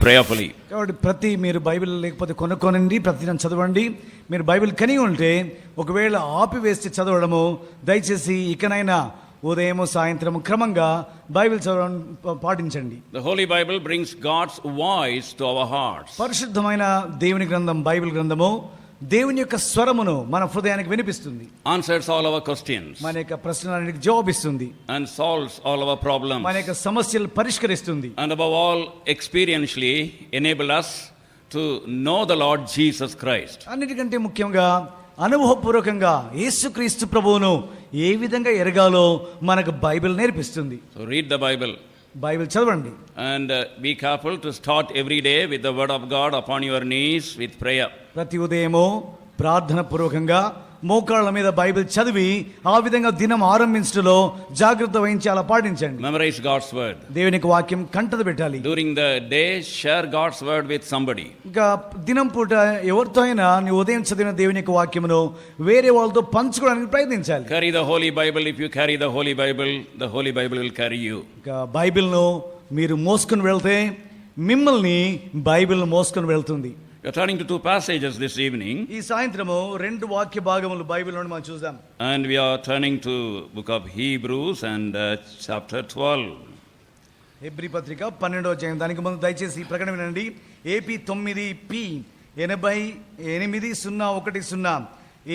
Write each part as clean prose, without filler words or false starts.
prayerfully. కాబట్టి ప్రతి మీరు బైబిల్ లేకపోతే కొనుక్కోనండి, ప్రతిదినం చదవండి. మీరు బైబిల్ కని ఉంటే ఒకవేళ ఆపివేస్తే చదవడము దయచేసి ఇకనైనా ఉదయం సాయంత్రం క్రమంగా బైబిల్ చదవడం పాటించండి. The Holy Bible brings God's voice to our hearts. పరిశుద్ధమైన దేవుని గ్రంథం బైబిల్ గ్రంథము దేవుని యొక్క స్వరమును మన హృదయానికి వినిపిస్తుంది. Answers all our questions. మన యొక్క ప్రశ్నలన్నిటికి జవాబిస్తుంది. And solves all our problems. మన యొక్క సమస్యలు పరిష్కరిస్తుంది. And above all, experientially enable us to know the Lord Jesus Christ. అన్నిటికంటే ముఖ్యంగా అనుభవపూర్వకంగా యేసుక్రీస్తు ప్రభువును ఏ విధంగా ఎరగాలో మనకు బైబిల్ నేర్పిస్తుంది. So read the Bible. Bible చదవండి. And be careful to start every day with the word of God upon your knees with prayer. ప్రతి ఉదయము ప్రార్థన పూర్వకంగా మోకాళ్ళ మీద బైబిల్ చదివి ఆ విధంగా దినం ఆరంభించడంలో జాగ్రత్త వహించి అలా పాటించండి. Memorize God's word. దేవుని యొక్క వాక్యం కంఠత పెట్టాలి. During the day, share God's word with somebody. ఇంకా దినం పూట ఎవరితో అయినా నీ ఉదయం చదివిన దేవుని యొక్క వాక్యమును వేరే వాళ్ళతో పంచుకోవడానికి ప్రయత్నించాలి. Carry the Holy Bible. If you carry the Holy Bible will carry you. ఇంకా బైబిల్ను మీరు మోసుకొని వెళ్తే మిమ్మల్ని బైబిల్ మోసుకొని వెళ్తుంది. We are turning to two passages this evening. ఈ సాయంత్రము రెండు వాక్య భాగములు బైబిల్ నుండి మనం చూద్దాం. And we are turning to book of Hebrews and chapter 12. Hebrew పత్రిక 12వ అధ్యాయం. దానికి ముందు దయచేసి ప్రకటన వినండి. AP 9P 880110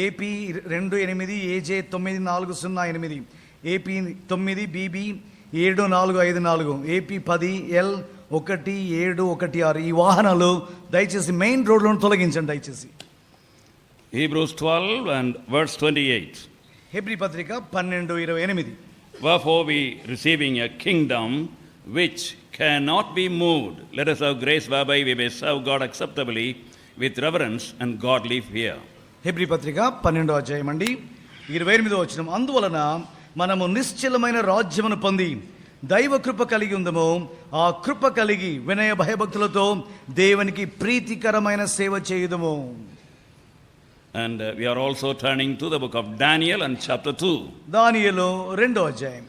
AP 28 ఏజే 9408 AP 9BB 7454 AP 10L 1716 ఈ వాహనాలు దయచేసి మెయిన్ రోడ్లో తొలగించండి దయచేసి. Hebrews 12 and verse 28. హెబ్రీ పత్రిక 12:28. Wherefore we receiving a kingdom which cannot be moved, let us have grace whereby we may serve God acceptably with reverence and godly fear. Hebrew పత్రిక 12వ అధ్యాయం అండి 28వ వచనం. అందువలన మనము నిశ్చలమైన రాజ్యమును పొంది దైవ కృప కలిగి ఉందము, ఆ కృప కలిగి వినయ భయభక్తులతో దేవునికి ప్రీతికరమైన సేవ చేయుదము. And we are also turning to the book of Daniel and chapter 2. దానియేలు 2వ అధ్యాయం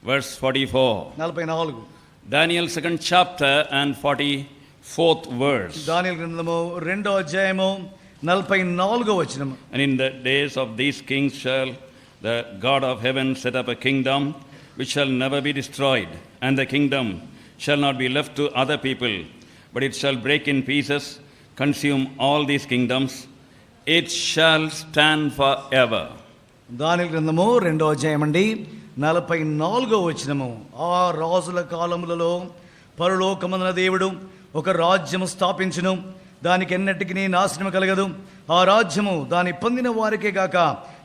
Verse 44. 44. Daniel 2nd chapter and 44th verse. దానియేలు గ్రంథము 2వ అధ్యాయము 44వ వచనం. And in the days of these kings shall the God of heaven set up a kingdom which shall never be destroyed, and the kingdom shall not be left to other people, but it shall break in pieces, consume all these kingdoms, it shall stand forever. దానియేలు గ్రంథము 2వ అధ్యాయం అండి 44వ వచనము. ఆ రాజుల కాలములలో పరలోకమందున దేవుడు ఒక రాజ్యము స్థాపించును, దానికి ఎన్నటికి నాశనం కలగదు. ఆ రాజ్యము దాని పొందిన వారికే గాక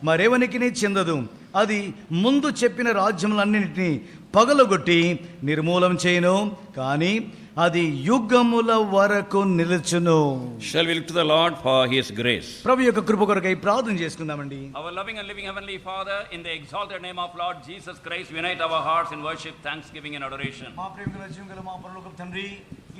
మరెవనికి చెందదు. అది ముందు చెప్పిన రాజ్యములన్నింటినీ పగలగొట్టి నిర్మూలం చేయను, కానీ అది యుగముల వరకు నిలుచును. Shall we look to the Lord for his grace? ప్రభు యొక్క కృప కొరకై ప్రార్థన చేసుకుందామండి. Our loving and living heavenly Father, in the exalted name of Lord Jesus Christ, we unite our hearts in worship, thanksgiving and adoration. మా ప్రేమగల జీవగల మా పరలోకపు తండ్రి,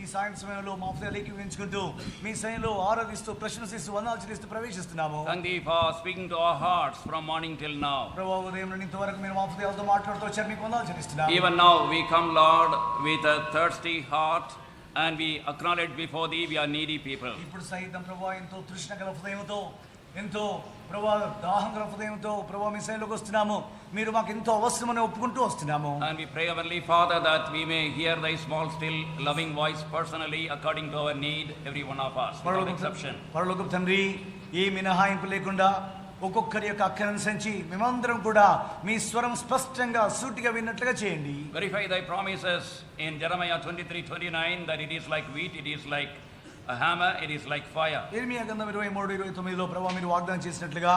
ఈ సాయం సమయంలో మా హృదయాలకి వేయించుకుంటూ మీ సన్నిధిలో ఆరాధిస్తూ ప్రశంసిస్తూ వందనాలు చెల్లిస్తూ ప్రవేశిస్తున్నాము. Thank thee for speaking to our hearts from morning till now. ప్రభువా, ఉదయం నుండి ఇంతవరకు మీరు మా హృదయాలతో మాట్లాడుతూ వచ్చారు, మీకు వందనాలు చెల్లిస్తున్నాము. Even now we come, Lord, with a thirsty heart, and we acknowledge before thee we are needy people. ఇప్పుడు సైతం ప్రభువా ఎంతో తృష్ణ గల హృదయంతో, ఎంతో ప్రభువా దాహం గల హృదయంతో ప్రభువా మీ సన్నిధిలోకి వస్తున్నాము. మీరు మాకు ఎంతో అవసరమని ఒప్పుకుంటూ వస్తున్నాము. And we pray, Heavenly Father, that we may hear thy small, still, loving voice personally according to our need, every one of us, without exception. పరలోకపు తండ్రి, ఏ మినహాయింపు లేకుండా ఒక్కొక్కరి యొక్క అక్కరను అనుసరించి మేమందరం కూడా మీ స్వరం స్పష్టంగా సూటిగా విన్నట్లుగా చేయండి. Verify thy promises in Jeremiah 23:29 that it is like wheat, it is like a hammer, it is like fire. ఇర్మియా గ్రంథం 23:29లో ప్రభువా మీరు వాగ్దానం చేసినట్లుగా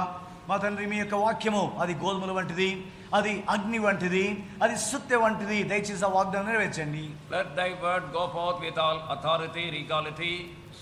మా తండ్రి మీ యొక్క వాక్యము అది గోధుమల వంటిది, అది అగ్ని వంటిది, అది సుత్తె వంటిది. దయచేసి ఆ వాగ్దానం నెరవేర్చండి. Let thy word go forth with all authority, regality,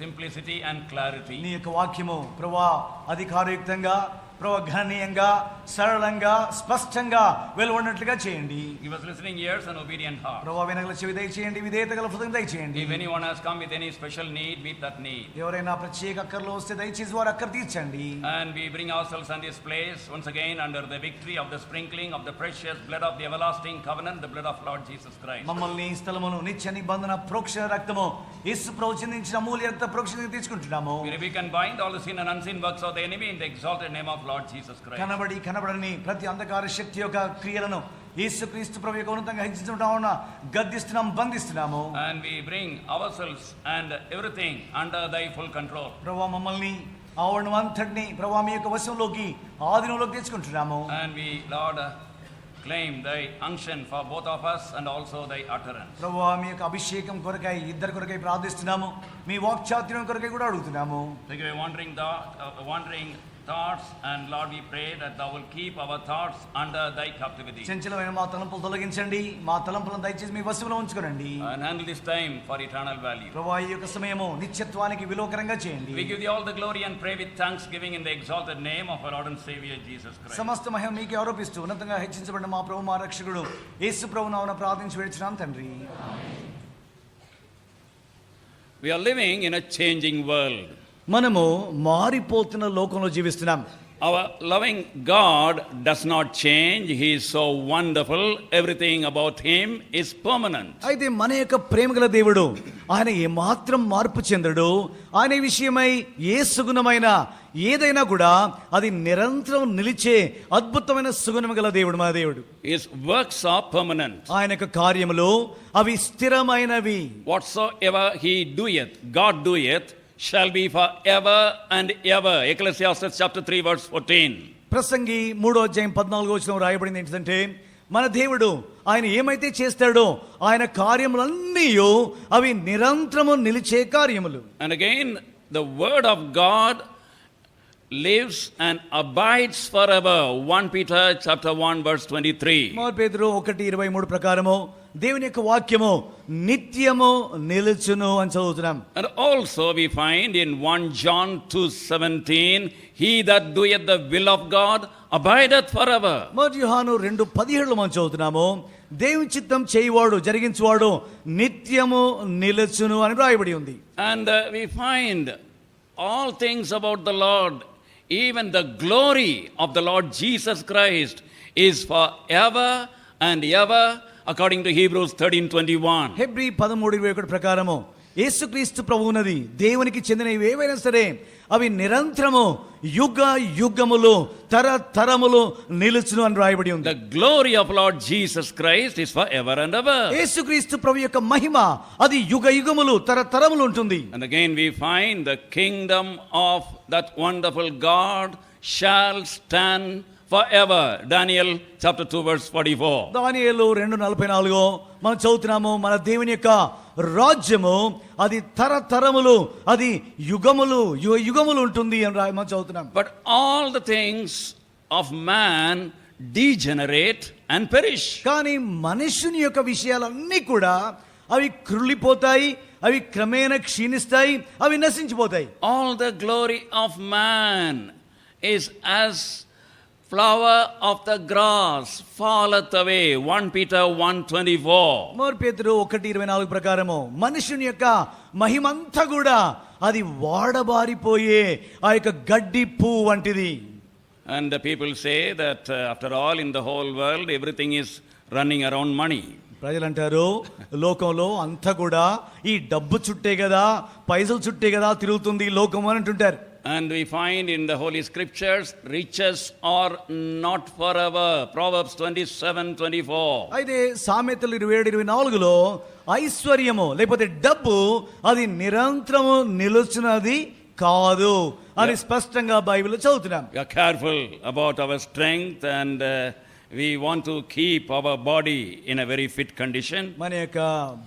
simplicity and clarity. నీ యొక్క వాక్యము ప్రభువా అధికారయుక్తంగా ప్రభు గణనీయంగా, సరళంగా, స్పష్టంగా వెలువడినట్లుగా చేయండి. Give us listening ears and obedient heart. ప్రభు వెనకల చెవి దయచేయండి, విధేయత గల హృదయం దయచేయండి. If anyone has come with any special need, meet that need. ఎవరైనా ప్రత్యేక అక్కర్లో వస్తే దయచేసి వారు అక్కర తీర్చండి. And we bring ourselves on this place once again under the victory of the sprinkling of the precious blood of the everlasting covenant, the blood of Lord Jesus Christ. మమ్మల్ని ఈ స్థలమును నిత్య నిబంధన ప్రోక్షణ రక్తము యేసు ప్రభు చిందించిన అమూల్య రక్త ప్రోక్షణ తీసుకుంటున్నాము. We rebuke and bind all the sin and unseen works of the enemy in the exalted name of Lord Jesus Christ. కనబడి కనబడని ప్రతి అంధకార శక్తి యొక్క క్రియలను యేసుక్రీస్తు ప్రభు యొక్క ఉన్నతంగా హెచ్చించుకుంటామన్న గద్దిస్తున్నాం, బంధిస్తున్నాము. And we bring ourselves and everything under thy full control. ప్రభు మమ్మల్ని ఆవరణం అంతటిని ప్రభు మీ యొక్క వశంలోకి, ఆధీనంలోకి తెచ్చుకుంటున్నాము. And we, Lord, claim thy unction for both of us and also thy utterance. ప్రభు మీ యొక్క అభిషేకం కొరకై, ఇద్దరి కొరకై ప్రార్థిస్తున్నాము. మీ వాక్చాతుర్యం కొరకై కూడా అడుగుతున్నాము. Take away wandering thoughts, and Lord, we pray that thou will keep our thoughts under thy captivity. చంచలమైన మా తలంపులు తొలగించండి, మా తలంపులను దయచేసి మీ వశంలో ఉంచుకోనండి. And handle this time for eternal value. ప్రభు ఈ యొక్క సమయము నిత్యత్వానికి విలోకరంగా చేయండి. We give thee all the glory and pray with thanksgiving in the exalted name of our Lord and Savior Jesus Christ. సమస్త మహిమ మీకే ఆరోపిస్తూ ఉన్నతంగా హెచ్చించబడిన మా ప్రభు, మా రక్షకుడు యేసు ప్రభు నామమున ప్రార్థించి వేడుచున్నాం తండ్రి. We are living in a changing world. మనము మారిపోతున్న లోకంలో జీవిస్తున్నాం. Our loving God does not change. He is so wonderful. Everything about him is permanent. అయితే మన యొక్క ప్రేమగల దేవుడు ఆయన ఏమాత్రం మార్పు చెందడు. ఆయన విషయమై ఏ సుగుణమైన ఏదైనా కూడా అది నిరంతరం నిలిచే అద్భుతమైన సుగుణం గల దేవుడు మన దేవుడు. His works are permanent. ఆయన యొక్క కార్యములు అవి స్థిరమైనవి. Whatsoever he doeth, God doeth, shall be forever and ever. Ecclesiastes chapter 3 verse 14. ప్రసంగి 3:14 రాయబడింది ఏంటంటే, మన దేవుడు ఆయన ఏమైతే చేస్తాడో ఆయన కార్యములన్నీ అవి నిరంతరము నిలిచే కార్యములు. And again the word of God lives and abides forever. 1 Peter chapter 1 verse 23. మొదటి పేతురు 1:23 ప్రకారము దేవుని యొక్క వాక్యము నిత్యము నిలుచును అని చదువుతున్నాం. And also we find in 1 John 2:17, he that doeth the will of God abideth forever. మొదటి యోహాను 2:17 మనం చదువుతున్నాము, దేవుని చిత్తం చేయువాడు, జరిగించువాడు నిత్యము నిలుచును అని రాయబడి ఉంది. And we find all things about the Lord, even the glory of the Lord Jesus Christ is forever and ever, according to Hebrews 13:21. Hebrew 13:21 ప్రకారము యేసుక్రీస్తు ప్రభువునది దేవునికి చెందినవి ఏవైనా సరే అవి నిరంతరము యుగ యుగములు తరతరములు నిలుచును అని రాయబడి ఉంది. The glory of Lord Jesus Christ is forever and ever. యేసుక్రీస్తు ప్రభు యొక్క మహిమ అది యుగ యుగములు తరతరములు ఉంటుంది. And again we find the kingdom of that wonderful God shall stand forever. Daniel chapter 2 verse 44. దానియేలు 2:44 మనం చదువుతున్నాము, మన దేవుని యొక్క రాజ్యము అది తరతరములు, అది యుగములు యుగములు ఉంటుంది అని మనం చదువుతున్నాం. But all the things of man degenerate and perish. కానీ మనుషుని యొక్క విషయాలన్నీ కూడా అవి కృలిపోతాయి, అవి క్రమేణా క్షీణిస్తాయి, అవి నశించిపోతాయి. All the glory of man is as flower of the grass falleth away. 1 Peter 1:24. మొదటి పేతురు 1:24 ప్రకారము మనుషుని యొక్క మహిమంతా కూడా అది వాడబారిపోయే ఆ యొక్క గడ్డి పువ్వు వంటిది. And the people say that after all in the whole world everything is running around money. ప్రజలు అంటారు లోకంలో అంతా కూడా ఈ డబ్బు చుట్టే కదా, పైసలు చుట్టే కదా తిరుగుతుంది లోకం అని అంటుంటారు. And we find in the Holy Scriptures, riches are not forever. Proverbs 27:24. అయితే సామెతలు 27:24 ఐశ్వర్యము లేకపోతే డబ్బు అది నిరంతరము నిలుచున్నది కాదు అని స్పష్టంగా బైబిల్లో చదువుతున్నాం. We are careful about our strength and we want to keep our body in a very fit condition. మన యొక్క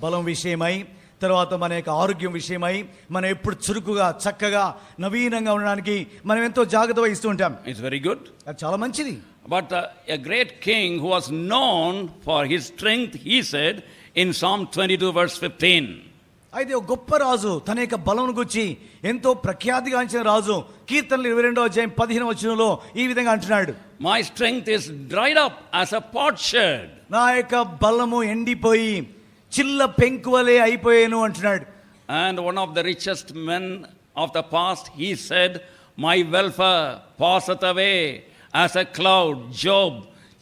బలం విషయమై, తర్వాత మన యొక్క ఆరోగ్యం విషయమై మనం ఎప్పుడు చురుకుగా చక్కగా నవీనంగా ఉండడానికి మనం ఎంతో జాగ్రత్త వహిస్తూ ఉంటాం. It's very good. అది చాలా మంచిది. But a great king who was known for his strength, he said in Psalm 22 verse 15. అయితే ఒక గొప్ప రాజు తన యొక్క బలం గురించి ఎంతో ప్రఖ్యాతిగాంచిన రాజు కీర్తనలు 22వ అధ్యాయం 15వ వచనంలో ఈ విధంగా అంటున్నాడు, My strength is dried up as a potsherd. నా యొక్క బలము ఎండిపోయి చిల్ల పెంకువలే అయిపోయాను అంటున్నాడు. And one of the richest men of the past, he said, My welfare passeth away as a cloud. Job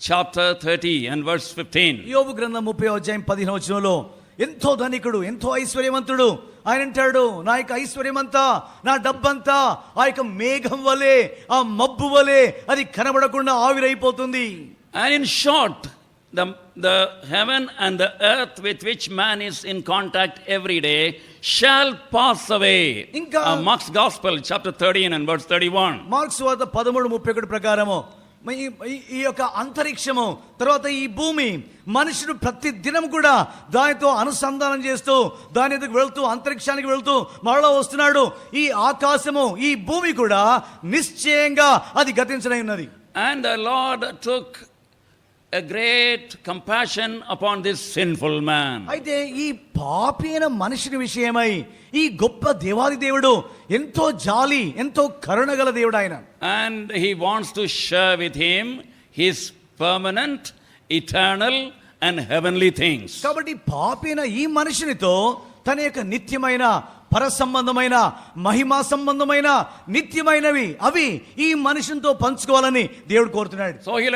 chapter 30 and verse 15. యోబు గ్రంథం 30వ అధ్యాయం 15వ వచనంలో ఎంతో ధనికుడు, ఎంతో ఐశ్వర్యవంతుడు, ఆయన అంటాడు, నా యొక్క ఐశ్వర్యమంతా, నా డబ్బంతా ఆ యొక్క మేఘం వలె, ఆ మబ్బు వలె అది కనబడకుండా ఆవిరైపోతుంది. And in short, the heaven and the earth with which man is in contact every day shall pass away. Mark's Gospel chapter 13 and verse 31. Marks వార్త 13:31 ప్రకారము ఈ యొక్క అంతరిక్షము తర్వాత ఈ భూమి మనుషుడు ప్రతి దినం కూడా దానితో అనుసంధానం చేస్తూ దాని ఎదుగు వెళ్తూ అంతరిక్షానికి వెళ్తూ మరలా వస్తున్నాడు. ఈ ఆకాశము ఈ భూమి కూడా నిశ్చయంగా అది గతించనై ఉన్నది. And the Lord took a great compassion upon this sinful man. అయితే ఈ పాపి అయిన మనుషుని విషయమై ఈ గొప్ప దేవాది దేవుడు ఎంతో జాలి, ఎంతో కరుణగల దేవుడు ఆయన. And he wants to share with him his permanent, eternal and heavenly things. కాబట్టి పాపి అయిన ఈ మనుషునితో తన యొక్క నిత్యమైన పర సంబంధమైన మహిమా సంబంధమైన నిత్యమైనవి అవి ఈ మనుషునితో పంచుకోవాలని దేవుడు కోరుతున్నాడు. So he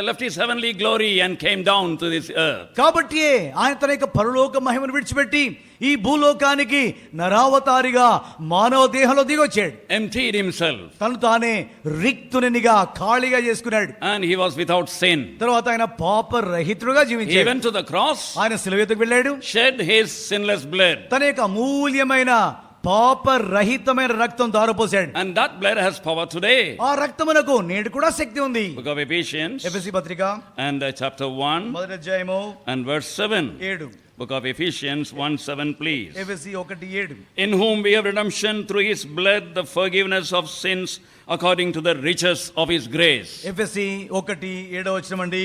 left his heavenly glory and came down to this earth. కాబట్టి ఆయన తన యొక్క పరలోక మహిమను విడిచిపెట్టి ఈ భూలోకానికి నరావతారిగా మానవ దేహంలో దిగొచ్చాడు. Emptied himself. తను తానే రిక్తునిగా ఖాళీగా చేసుకున్నాడు. And he was without sin. తర్వాత ఆయన పాప రహితుడుగా జీవించాడు. He went to the cross. ఆయన శిలువ ఎత్తుకు వెళ్ళాడు. Shed his sinless blood. తన యొక్క అమూల్యమైన పాప రహితమైన రక్తం దారపోసాడు. And that blood has power today. ఆ రక్తమునకు నేడు కూడా శక్తి ఉంది. Book of Ephesians. ఎఫెసీ పత్రిక And chapter 1. మొదటి అధ్యాయము And verse 7. 7. Book of Ephesians 1:7, please. ఎఫెసీ 1:7. In whom we have redemption through his blood, the forgiveness of sins according to the riches of his grace. ఎఫెసీ 1:7 వచనమండి.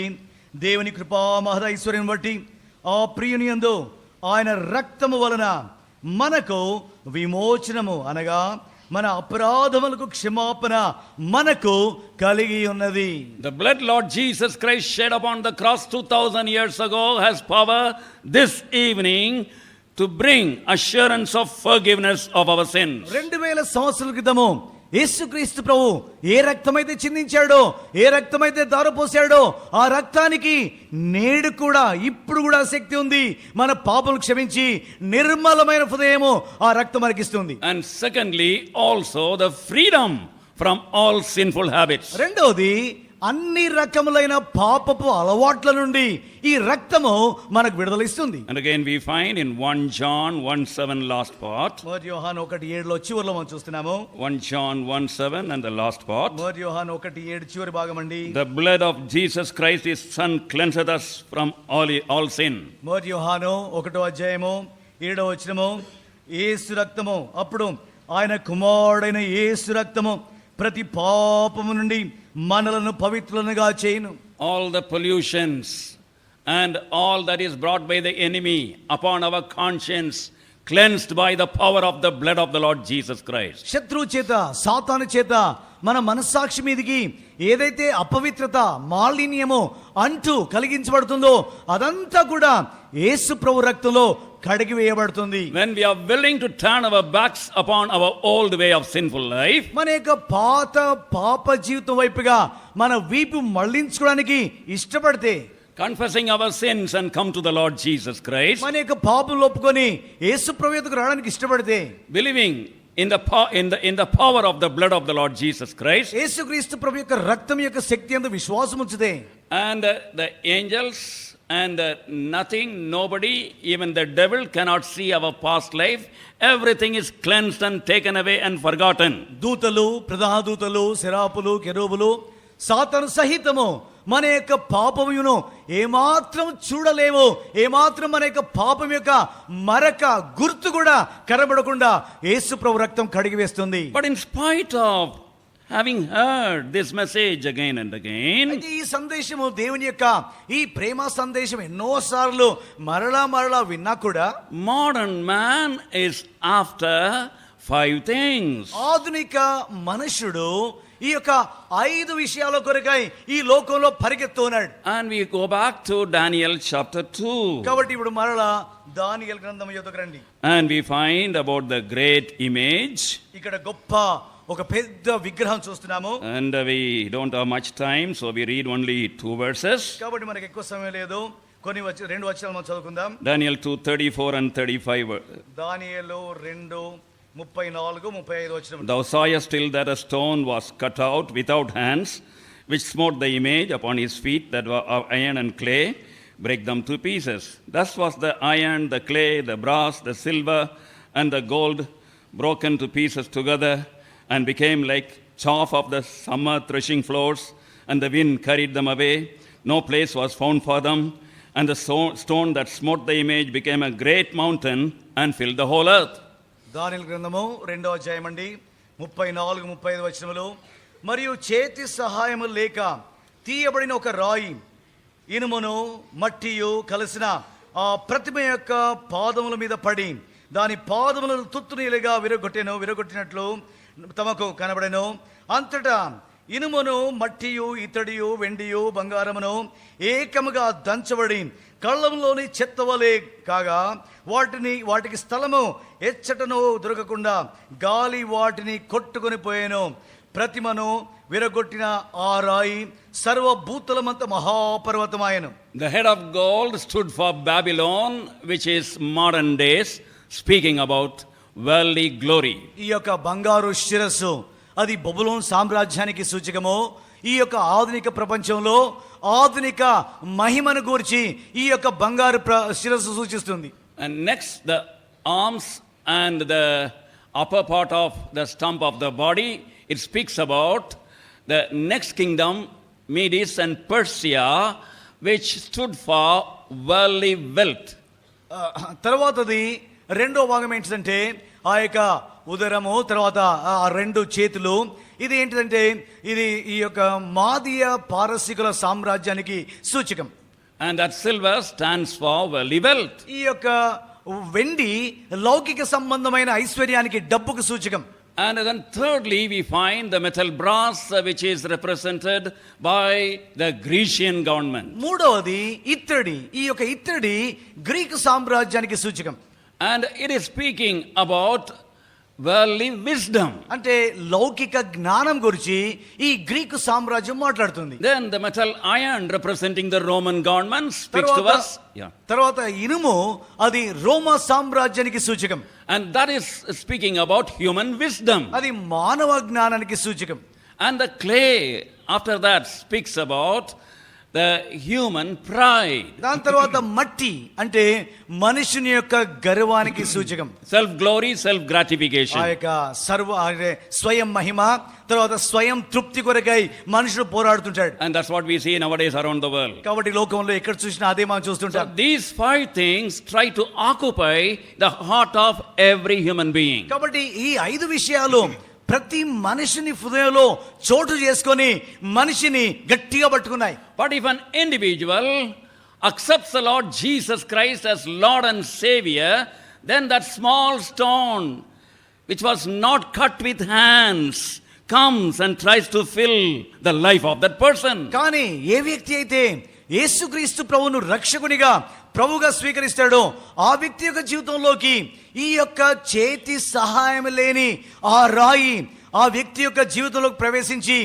దేవుని కృపా మహదైశ్వర్యం బట్టి ఆ ప్రియుని యందు ఆయన రక్తము వలన మనకు విమోచనము అనగా మన అపరాధములకు క్షమాపణ మనకు కలిగి ఉన్నది. The blood Lord Jesus Christ shed upon the cross 2000 years ago has power this evening to bring assurance of forgiveness of our sins. 2000 సంవత్సరాల క్రితము యేసుక్రీస్తు ప్రభు ఏ రక్తమైతే చిందించాడో, ఏ రక్తమైతే దారపోసాడో ఆ రక్తానికి నేడు కూడా ఇప్పుడు కూడా శక్తి ఉంది. మన పాపములు క్షమించి నిర్మలమైన హృదయము ఆ రక్తం మనకిస్తుంది. And secondly, also the freedom from all sinful habits. రెండోది అన్ని రకములైన పాపపు అలవాట్ల నుండి ఈ రక్తము మనకు విడుదల ఇస్తుంది. And again we find in 1 John 1:7 last part. మొదటి యోహాను 1:7 చివరిలో మనం చూస్తున్నాము. 1 John 1:7 and the last part. మొదటి యోహాను 1:7 చివరి భాగం అండి. The blood of Jesus Christ his son cleanseth us from all sin. మొదటి యోహాను 1వ అధ్యాయము 7వ వచనము, యేసు రక్తము, అప్పుడు ఆయన కుమారుడైన యేసు రక్తము ప్రతి పాపము నుండి మనలను పవిత్రులుగా చేయును. All the pollutions and all that is brought by the enemy upon our conscience cleansed by the power of the blood of the Lord Jesus Christ. శత్రువు చేత, సాతాను చేత మన మనస్సాక్షి మీదికి ఏదైతే అపవిత్రత, మాలిన్యము అంటూ కలిగించబడుతుందో అదంతా కూడా యేసు ప్రభు రక్తంలో కడిగి వేయబడుతుంది. When we are willing to turn our backs upon our old way of sinful life, మన యొక్క పాత పాప జీవితం వైపుగా మన వీపు మళ్లించుకోవడానికి ఇష్టపడితే, confessing our sins and come to the Lord Jesus Christ, మన యొక్క పాపం ఒప్పుకొని యేసు ప్రభు యొద్దకు రావడానికి ఇష్టపడితే, believing in the power of the blood of the Lord Jesus Christ, యేసుక్రీస్తు ప్రభు యొక్క రక్తం యొక్క శక్తి యందు విశ్వాసం ఉంచితే, and the angels and nothing, nobody, even the devil cannot see our past life. Everything is cleansed and taken away and forgotten. దూతలు, ప్రధాన దూతలు, శరాపులు, కెరూబులు, సాతాను సహితము మన యొక్క పాపమును ఏమాత్రం చూడలేము. ఏమాత్రం మన యొక్క పాపం యొక్క మరక గుర్తు కూడా కనబడకుండా యేసు ప్రభు రక్తం కడిగి వేస్తుంది. But in spite of having heard this message again and again, అయితే ఈ సందేశము దేవుని యొక్క ఈ ప్రేమ సందేశం ఎన్నోసార్లు మరలా విన్నా కూడా modern man is after 5 things. ఆధునిక మనుషుడు ఈ యొక్క 5 విషయాల కొరకై ఈ లోకంలో పరిగెత్తున్నాడు. And we go back to Daniel chapter 2. కాబట్టి ఇప్పుడు మరలా దానియేలు గ్రంథం యొద్దకు రండి. And we find about the great image. ఇక్కడ గొప్ప ఒక పెద్ద విగ్రహం చూస్తున్నాము. And we don't have much time, so we read only 2 verses. కాబట్టి మనకి ఎక్కువ సమయం లేదు. కొన్ని 2 వచనాలు మనం చదువుకుందాం. Daniel 2:34 and 35. దానియేలు 2:34-35 వచనం. Thou sawest till that a stone was cut out without hands, which smote the image upon his feet, that were of iron and clay, break them to pieces. Thus was the iron, the clay, the brass, the silver, and the gold broken to pieces together, and became like chaff of the summer threshing floors, and the wind carried them away. No place was found for them, and the stone that smote the image became a great mountain and filled the whole earth. దానియేలు గ్రంథము 2వ అధ్యాయం అండి 34-35 వచనములు. మరియు చేతి సహాయము లేక తీయబడిన ఒక రాయి ఇనుమును మట్టియు కలిసిన ఆ ప్రతిమ యొక్క పాదముల మీద పడి దాని పాదములను తుత్తునీలుగా విరగొట్టినట్లు తమకు కనబడెను. అంతటా ఇనుమును మట్టియు ఇత్తడియు వెండియు బంగారమును ఏకముగా దంచబడి కళ్ళంలోని చెత్తవలే కాగా వాటికి స్థలము ఎచ్చటను దొరకకుండా గాలి వాటిని కొట్టుకొని పోయాను. ప్రతిమను విరగొట్టిన ఆ రాయి సర్వభూతలమంత మహాపర్వతమాయను. The head of gold stood for Babylon, which is modern days, speaking about worldly glory. ఈ యొక్క బంగారు శిరస్సు అది బబులోను సామ్రాజ్యానికి సూచకము. ఈ యొక్క ఆధునిక ప్రపంచంలో ఆధునిక మహిమను గూర్చి ఈ యొక్క బంగారు శిరస్సు సూచిస్తుంది. And next, the arms and the upper part of the stump of the body, it speaks about the next kingdom, Medes and Persia, which stood for worldly wealth. తర్వాతది రెండో భాగం ఏంటంటే ఆ యొక్క ఉదరము, తర్వాత ఆ 2 చేతులు. ఇది ఏంటిదంటే ఇది ఈ యొక్క మాదీయ పారసీకుల సామ్రాజ్యానికి సూచకం. And that silver stands for worldly wealth. ఈ యొక్క వెండి లౌకిక సంబంధమైన ఐశ్వర్యానికి, డబ్బుకు సూచకం. And then thirdly, we find the metal brass, which is represented by the Grecian government. మూడవది ఇత్తడి. ఈ యొక్క ఇత్తడి గ్రీకు సామ్రాజ్యానికి సూచకం. And it is speaking about worldly wisdom. అంటే లౌకిక జ్ఞానం గురించి ఈ గ్రీకు సామ్రాజ్యం మాట్లాడుతుంది. Then the metal iron representing the Roman government speaks to us. తర్వాత ఇనుము అది రోమా సామ్రాజ్యానికి సూచకం. And that is speaking about human wisdom. అది మానవ జ్ఞానానికి సూచకం. And the clay after that speaks about the human pride. దాని తర్వాత మట్టి అంటే మనుషుని యొక్క గర్వానికి సూచకం. Self glory, self gratification. ఆ యొక్క స్వయం మహిమ, తర్వాత స్వయం తృప్తి కొరకై మనుషుడు పోరాడుతుంటాడు. And that's what we see nowadays around the world. కాబట్టి లోకంలో ఎక్కడ చూసినా అదే మనం చూస్తుంటాం. So these 5 things try to occupy the heart of every human being. కాబట్టి ఈ 5 విషయాలు ప్రతి మనిషిని హృదయంలో చోటు చేసుకొని మనిషిని గట్టిగా పట్టుకున్నాయి. But if an individual accepts the Lord Jesus Christ as Lord and Savior, then that small stone which was not cut with hands comes and tries to fill the life of that person. కానీ ఏ వ్యక్తి అయితే యేసుక్రీస్తు ప్రభువును రక్షకునిగా ప్రభువుగా స్వీకరిస్తాడో ఆ వ్యక్తి యొక్క జీవితంలోకి ఈ యొక్క చేతి సహాయం లేని ఆ రాయి ఆ వ్యక్తి యొక్క జీవితంలోకి ప్రవేశించి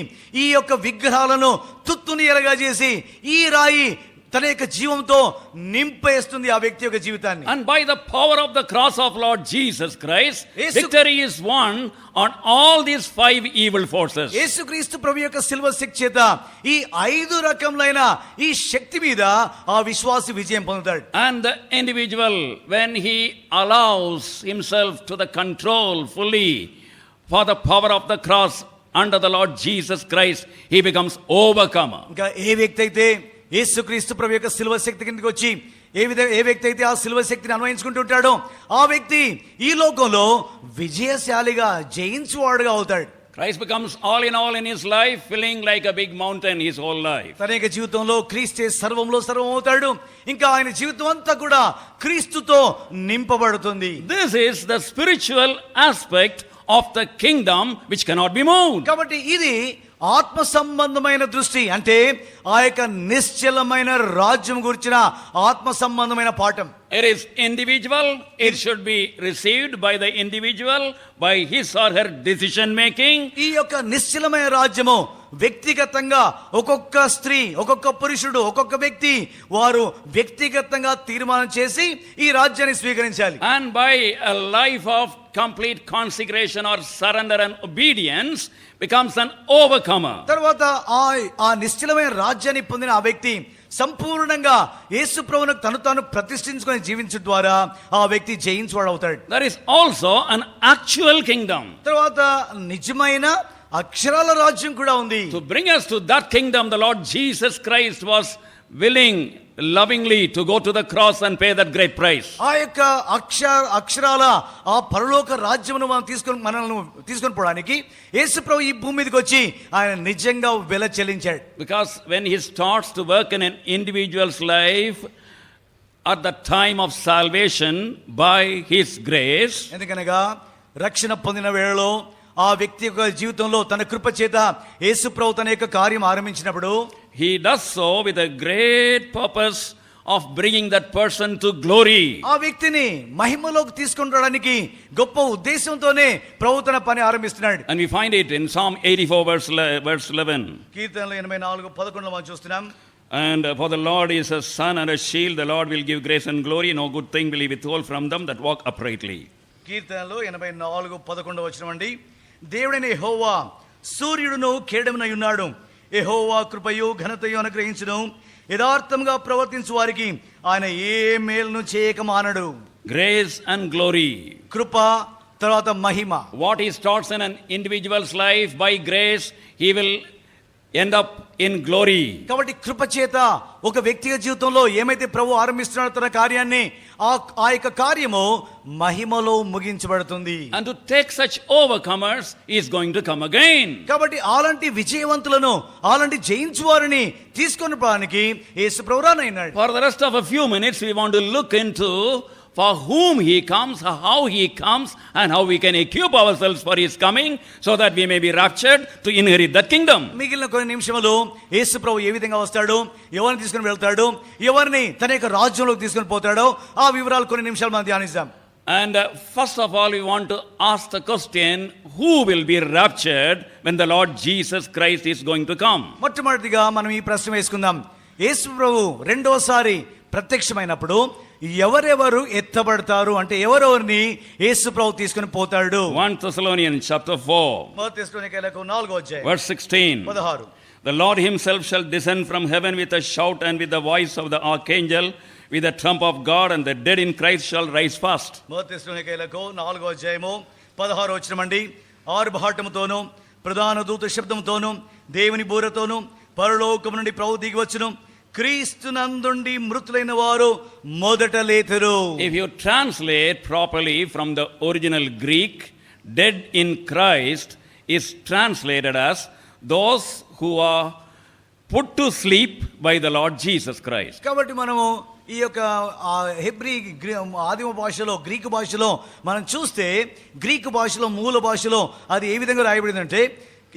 ఈ యొక్క విగ్రహాలను తుత్తుని ఎరగా చేసి ఈ రాయి తన యొక్క జీవంతో నింపేస్తుంది ఆ వ్యక్తి యొక్క జీవితాన్ని. And by the power of the cross of Lord Jesus Christ, victory is won on all these 5 evil forces. యేసుక్రీస్తు ప్రభు యొక్క సిల్వ శక్తి చేత ఈ 5 రకములైన ఈ శక్తి మీద ఆ విశ్వాసి విజయం పొందుతాడు. And the individual, when he allows himself to the control fully for the power of the cross under the Lord Jesus Christ, he becomes overcomer. ఇంకా ఏ వ్యక్తి అయితే యేసుక్రీస్తు ప్రభు యొక్క సిల్వ శక్తి కిందకి వచ్చి ఏ వ్యక్తి అయితే ఆ సిల్వ శక్తిని అన్వయించుకుంటుంటాడో ఆ వ్యక్తి ఈ లోకంలో విజయశాలిగా జయించువాడుగా అవుతాడు. Christ becomes all in his life, feeling like a big mountain his whole life. తన యొక్క జీవితంలో క్రీస్తే సర్వంలో సర్వం అవుతాడు. ఇంకా ఆయన జీవితం అంతా కూడా క్రీస్తుతో నింపబడుతుంది. This is the spiritual aspect of the kingdom which cannot be moved. కాబట్టి ఇది ఆత్మ సంబంధమైన దృష్టి, అంటే ఆ యొక్క నిశ్చలమైన రాజ్యం గురించిన ఆత్మ సంబంధమైన పాఠం. It is individual, it should be received by the individual by his or her decision making. ఈ యొక్క నిశ్చలమైన రాజ్యము వ్యక్తిగతంగా ఒక్కొక్క స్త్రీ, ఒక్కొక్క పురుషుడు, ఒక్కొక్క వ్యక్తి వారు వ్యక్తిగతంగా తీర్మానం చేసి ఈ రాజ్యాన్ని స్వీకరించాలి. And by a life of complete consecration or surrender and obedience becomes an overcomer. తర్వాత ఆ నిశ్చలమైన రాజ్యాన్ని పొందిన ఆ వ్యక్తి సంపూర్ణంగా యేసు ప్రభువును తను తాను ప్రతిష్ఠించుకొని జీవించడం ద్వారా ఆ వ్యక్తి జయించువాడు అవుతాడు. There is also an actual kingdom. తర్వాత నిజమైన అక్షరాల రాజ్యం కూడా ఉంది. To bring us to that kingdom, the Lord Jesus Christ was willing lovingly to go to the cross and pay that great price. ఆ యొక్క అక్షరాల ఆ పరలోక రాజ్యమును మనల్ని తీసుకొని పోవడానికి యేసు ప్రభు ఈ భూమి మీదకి వచ్చి ఆయన నిజంగా వెల చెల్లించాడు. Because when he starts to work in an individual's life at the time of salvation by his grace, ఎందుకనగా రక్షణ పొందిన వేళలో ఆ వ్యక్తి యొక్క జీవితంలో తన కృప చేత యేసు ప్రభు తన యొక్క కార్యం ఆరంభించినప్పుడు he does so with a great purpose of bringing that person to glory. ఆ వ్యక్తిని మహిమలోకి తీసుకొని రావడానికి గొప్ప ఉద్దేశంతోనే ప్రభు తన పని ఆరంభిస్తున్నాడు. And we find it in Psalm 84 verse 11. కీర్తనలు 84:11 మనం చూస్తున్నాం. And for the Lord is a sun and a shield, the Lord will give grace and glory, no good thing will he withhold from them that walk uprightly. కీర్తనలు 84:11 వచనమండి. దేవుడైన యెహోవా సూర్యుడును కేడమునై ఉన్నాడు. యెహోవా కృపయు ఘనతయు అనుగ్రహించును. యథార్థంగా ప్రవర్తించు వారికి ఆయన ఏ మేలును చేయక మానడు. Grace and glory. కృప తర్వాత మహిమ. What he starts in an individual's life by grace, he will end up in glory. కాబట్టి కృప చేత ఒక వ్యక్తిగత జీవితంలో ఏమైతే ప్రభు ఆరంభిస్తున్నాడో తన కార్యాన్ని ఆ యొక్క కార్యము మహిమలో ముగించబడుతుంది. And to take such overcomers is going to come again. కాబట్టి అలాంటి విజయవంతులను, అలాంటి జయించు వారిని తీసుకొని పోవడానికి యేసు ప్రభు రానయ్యాడు. For the rest of a few minutes we want to look into for whom he comes, how he comes, and how we can equip ourselves for his coming so that we may be raptured to inherit that kingdom. మిగిలిన కొన్ని నిమిషములు యేసు ప్రభు ఏ విధంగా వస్తాడు, ఎవరిని తీసుకొని వెళ్తాడు, ఎవరిని తన యొక్క రాజ్యంలోకి తీసుకొని పోతాడో ఆ వివరాలు కొన్ని నిమిషాలు మనం ధ్యానిద్దాం. And first of all we want to ask the question, who will be raptured when the Lord Jesus Christ is going to come? మొట్టమొదటిగా మనం ఈ ప్రశ్న వేసుకుందాం. యేసు ప్రభు రెండోసారి ప్రత్యక్షమైనప్పుడు ఎవరెవరు ఎత్తబడతారు, అంటే ఎవరెవరిని యేసు ప్రభు తీసుకొని పోతాడు? 1 Thessalonians chapter 4 మొదటి తెస్సలోనికైలకు 4వ అధ్యాయం verse 16. 16. The Lord himself shall descend from heaven with a shout and with the voice of the archangel, with the trump of God, and the dead in Christ shall rise first. మొదటి తెస్సలోనికైలకు 4వ అధ్యాయము 16వ వచనమండి. ఆర్భాటముతోను ప్రధాన దూత శబ్దముతోను దేవుని బూరతోను పరలోకము నుండి ప్రభు దిగి వచ్చును. క్రీస్తునందుండి మృతులైన వారు మొదట లేతురు. If you translate properly from the original Greek, dead in Christ is translated as those who are put to sleep by the Lord Jesus Christ. కాబట్టి మనము ఈ యొక్క హెబ్రీ ఆదిమ భాషలో, గ్రీకు భాషలో మనం చూస్తే, గ్రీకు భాషలో మూల భాషలో అది ఏ విధంగా రాయబడిందంటే,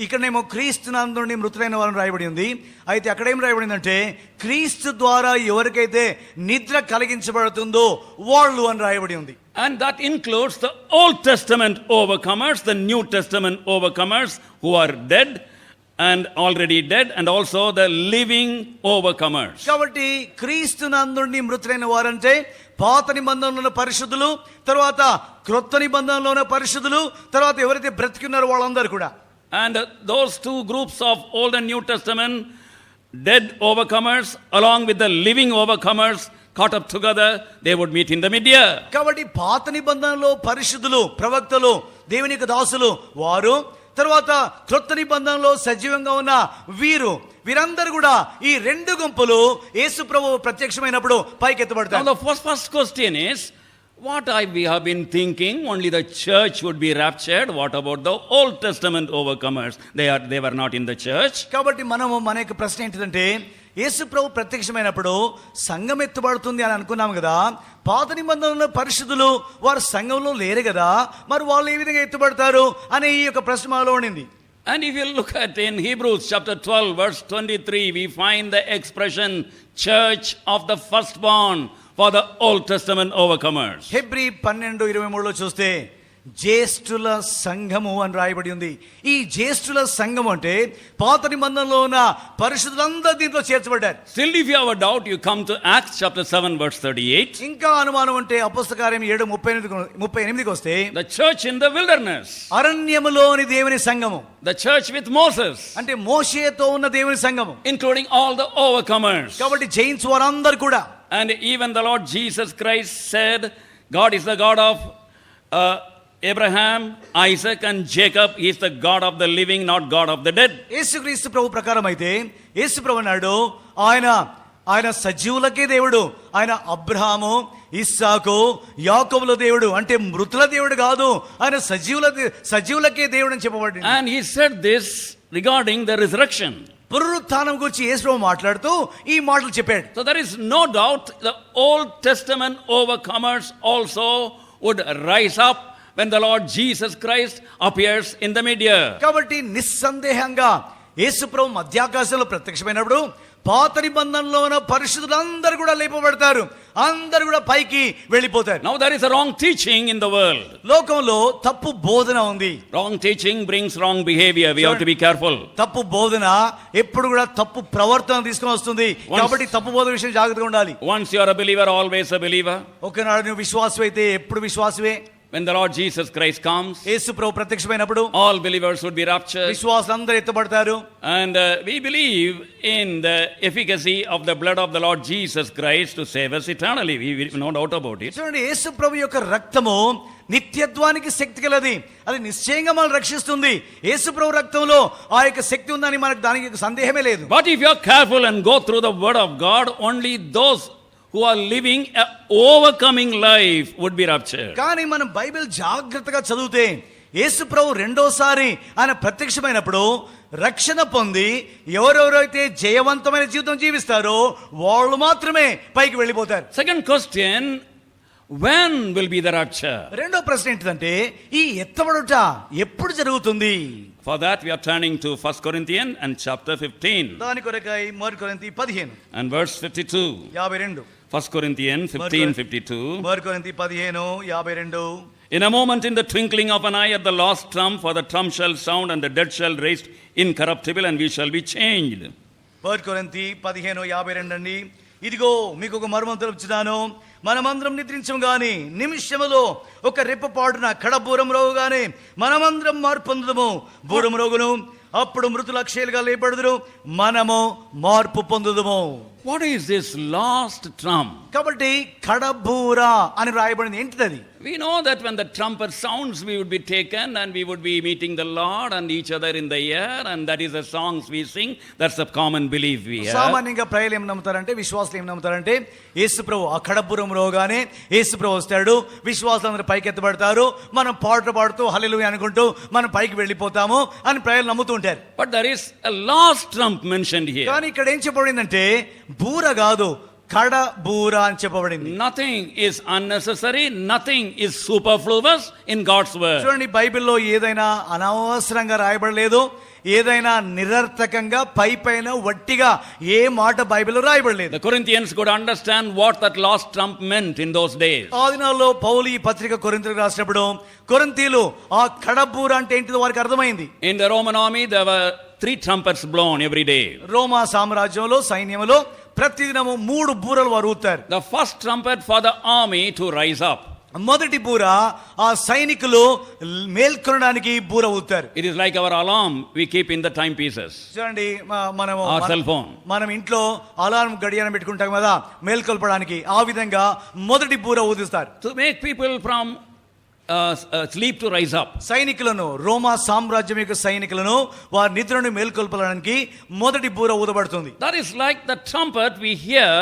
ఇక్కడనేమో క్రీస్తునందుండి మృతులైన వారిని రాయబడి ఉంది. అయితే అక్కడేం రాయబడిందంటే క్రీస్తు ద్వారా ఎవరికైతే నిద్ర కలిగించబడుతుందో వాళ్ళు అని రాయబడి ఉంది. And that includes the Old Testament overcomers, the New Testament overcomers who are dead and already dead, and also the living overcomers. కాబట్టి క్రీస్తునందుండి మృతులైన వారంటే పాత నిబంధనలో ఉన్న పరిశుద్ధులు, తర్వాత క్రొత్త నిబంధనలో ఉన్న పరిశుద్ధులు, తర్వాత ఎవరైతే బ్రతికున్నారో వాళ్ళందరూ కూడా. And those two groups of Old and New Testament dead overcomers along with the living overcomers caught up together, they would meet in the mid-year. కాబట్టి పాత నిబంధనలో పరిశుద్ధులు, ప్రవక్తలు, దేవుని యొక్క దాసులు వారు, తర్వాత క్రొత్త నిబంధనలో సజీవంగా ఉన్న వీరందరూ కూడా ఈ రెండు గుంపులు యేసు ప్రభువు ప్రత్యక్షమైనప్పుడు పైకెత్తబడతారు. Now the first question is, We have been thinking only the church would be raptured. What about the Old Testament overcomers? They were not in the church. కాబట్టి మనము మన యొక్క ప్రశ్న ఏంటిదంటే యేసు ప్రభు ప్రత్యక్షమైనప్పుడు సంఘం ఎత్తుబడుతుంది అని అనుకున్నాం కదా, పాత నిబంధనలో పరిశుద్ధులు వారు సంఘంలో లేరు కదా, మరి వాళ్ళు ఏ విధంగా ఎత్తుబడతారు అనే ఈ యొక్క ప్రశ్న మాలో ఉండింది. And if you look at in Hebrews chapter 12 verse 23, we find the expression church of the firstborn for the Old Testament overcomers. Hebrew 12:23లో చూస్తే జ్యేష్ఠుల సంఘము అని రాయబడి ఉంది. ఈ జ్యేష్ఠుల సంఘం అంటే పాత నిబంధనలో ఉన్న పరిశుద్ధులందరూ దీంట్లో చేర్చబడ్డారు. Still if you have a doubt, you come to Acts chapter 7 verse 38. ఇంకా అనుమానం అంటే అపొస్తల కార్యం 7:38కి వస్తే The church in the wilderness, అరణ్యములోని దేవుని సంఘము, the church with Moses, అంటే మోషేతో ఉన్న దేవుని సంఘము, including all the overcomers. కాబట్టి జైన్స్ వారందరూ కూడా. And even the Lord Jesus Christ said, God is the God of Abraham, Isaac and Jacob. He is the God of the living, not God of the dead. యేసుక్రీస్తు ప్రభు ప్రకారం అయితే యేసు ప్రభు అన్నాడు ఆయన సజీవులకే దేవుడు, ఆయన అబ్రహాము, ఇస్సాకు, యాకోబుల దేవుడు, అంటే మృతుల దేవుడు కాదు, ఆయన సజీవులకే దేవుడు అని చెప్పబడింది. And he said this regarding the resurrection. పునరుత్థానం గురించి యేసు ప్రభు మాట్లాడుతూ ఈ మాటలు చెప్పాడు. So there is no doubt the Old Testament overcomers also would rise up when the Lord Jesus Christ appears in the mid-year. కాబట్టి నిస్సందేహంగా యేసు ప్రభు మధ్యాకాశంలో ప్రత్యక్షమైనప్పుడు పాత నిబంధనలో ఉన్న పరిశుద్ధులందరూ కూడా లేపబడతారు, అందరూ కూడా పైకి వెళ్ళిపోతారు. Now there is a wrong teaching in the world. లోకంలో తప్పు బోధన ఉంది. Wrong teaching brings wrong behavior. We have to be careful. తప్పు బోధన ఎప్పుడు కూడా తప్పు ప్రవర్తన తీసుకొని వస్తుంది. కాబట్టి తప్పు బోధన విషయం జాగ్రత్తగా ఉండాలి. Once you are a believer, always a believer. ఒకనాడు నువ్వు విశ్వాసం అయితే ఎప్పుడు విశ్వాసమే. When the Lord Jesus Christ comes, యేసు ప్రభు ప్రత్యక్షమైనప్పుడు all believers would be raptured. విశ్వాసులందరూ ఎత్తబడతారు. And we believe in the efficacy of the blood of the Lord Jesus Christ to save us eternally. We no doubt about it. చూడండి, యేసు ప్రభు యొక్క రక్తము నిత్యత్వానికి శక్తి కలది, అది నిశ్చయంగా మనల్ని రక్షిస్తుంది. యేసు ప్రభు రక్తంలో ఆ యొక్క శక్తి ఉందని మనకు దానికి సందేహమే లేదు. But if you are careful and go through the word of God, only those who are living a overcoming life would be raptured. కానీ మనం బైబిల్ జాగ్రత్తగా చదివితే యేసు ప్రభు రెండోసారి ఆయన ప్రత్యక్షమైనప్పుడు రక్షణ పొంది ఎవరెవరైతే జయవంతమైన జీవితం జీవిస్తారో వాళ్ళు మాత్రమే పైకి వెళ్ళిపోతారు. Second question, when will be the rapture? రెండో ప్రశ్న ఏంటంటే ఈ ఎత్తబడుట ఎప్పుడు జరుగుతుంది? For that we are turning to 1 Corinthians and chapter 15 దాని కొరకై 1 కొరింథీ 15 and verse 52. 52 1 Corinthians 15:52. 1 కొరింథీ 15:52. In a moment, in the twinkling of an eye, at the last trump, for the trump shall sound, and the dead shall raise incorruptible, and we shall be changed. 1 కొరింథీ 15:52 అండి. ఇదిగో మీకు ఒక మర్మం తెలుపుచున్నాను, మనమందరం నిద్రించం గాని నిమిషములో ఒక రెప్పపాటున కడబూరం రోగుగానే మనమందరం మార్పు పొందుదము. బూరం రోగును అప్పుడు మృతులు అక్షయులుగా లేపడుదురు, మనము మార్పు పొందుదము. What is this last trump? కాబట్టి కడబూర అని రాయబడింది. ఏంటిది అది? We know that when the trumpet sounds, we would be taken and we would be meeting the Lord and each other in the air, and that is the songs we sing. That's the common belief we have. సామాన్యంగా ప్రజలు ఏం నమ్ముతారంటే, విశ్వాసులు ఏం నమ్ముతారంటే, యేసు ప్రభు ఆ కడబూరం రోగానే యేసు ప్రభు వస్తాడు, విశ్వాసులందరూ పైకి ఎత్తబడతారు, మనం పాటలు పాడుతూ హల్లెలూయా అనుకుంటూ మనం పైకి వెళ్ళిపోతాము అని ప్రజలు నమ్ముతూ ఉంటారు. But there is a last trump mentioned here. కానీ ఇక్కడ ఏం చెప్పబడిందంటే బూర కాదు, కడబూర అని చెప్పబడింది. Nothing is unnecessary, nothing is superfluous in God's word. చూడండి, బైబిల్లో ఏదైనా అనవసరంగా రాయబడలేదు, ఏదైనా నిరర్థకంగా పైన వట్టిగా ఏ మాట బైబిల్లో రాయబడలేదు. The Corinthians could understand what that last trump meant in those days. ఆ దినాల్లో పౌలు ఈ పత్రిక కొరింథీయులకు రాసినప్పుడు కొరింథీయులు ఆ కడబూర అంటే ఏంటిదో వారికి అర్థమైంది. In the Roman army there were 3 trumpets blown every day. రోమా సామ్రాజ్యంలో సైన్యంలో ప్రతిదినము 3 బూరలు వారు ఊతారు. The first trumpet for the army to rise up. మొదటి బూర ఆ సైనికులు మేల్కొనడానికి బూర ఊతారు. It is like our alarm we keep in the timepieces. చూడండి, మనము Our cell phone. మనం ఇంట్లో అలారం గడియారం పెట్టుకుంటాం కదా మేల్కొల్పడానికి, ఆ విధంగా మొదటి బూర ఊదిస్తారు. To make people from sleep to rise up. సైనికులను, రోమా సామ్రాజ్యం యొక్క సైనికులను వారి నిద్రను మేల్కొల్పడానికి మొదటి బూర ఊదబడుతుంది. That is like the trumpet we hear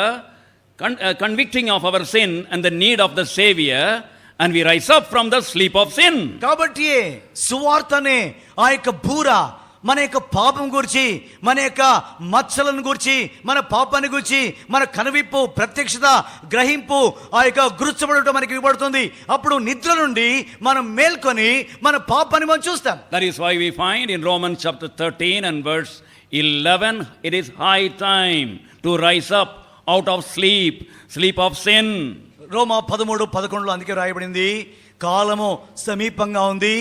convicting of our sin and the need of the Savior, and we rise up from the sleep of sin. కాబట్టి సువార్తనే ఆ యొక్క బూర మన యొక్క పాపం గురించి, మన యొక్క మచ్చలను గురించి, మన పాపాన్ని గురించి, మన కనువిప్పు, ప్రత్యక్షత, గ్రహింపు, ఆ యొక్క గుర్చబడటం మనకి ఇవ్వబడుతుంది. అప్పుడు నిద్ర నుండి మనం మేల్కొని మన పాపాన్ని మనం చూస్తాం. That is why we find in Romans chapter 13 and verse 11, it is high time to rise up out of sleep of sin. రోమా 13:11 అందుకే రాయబడింది, కాలము సమీపంగా ఉంది,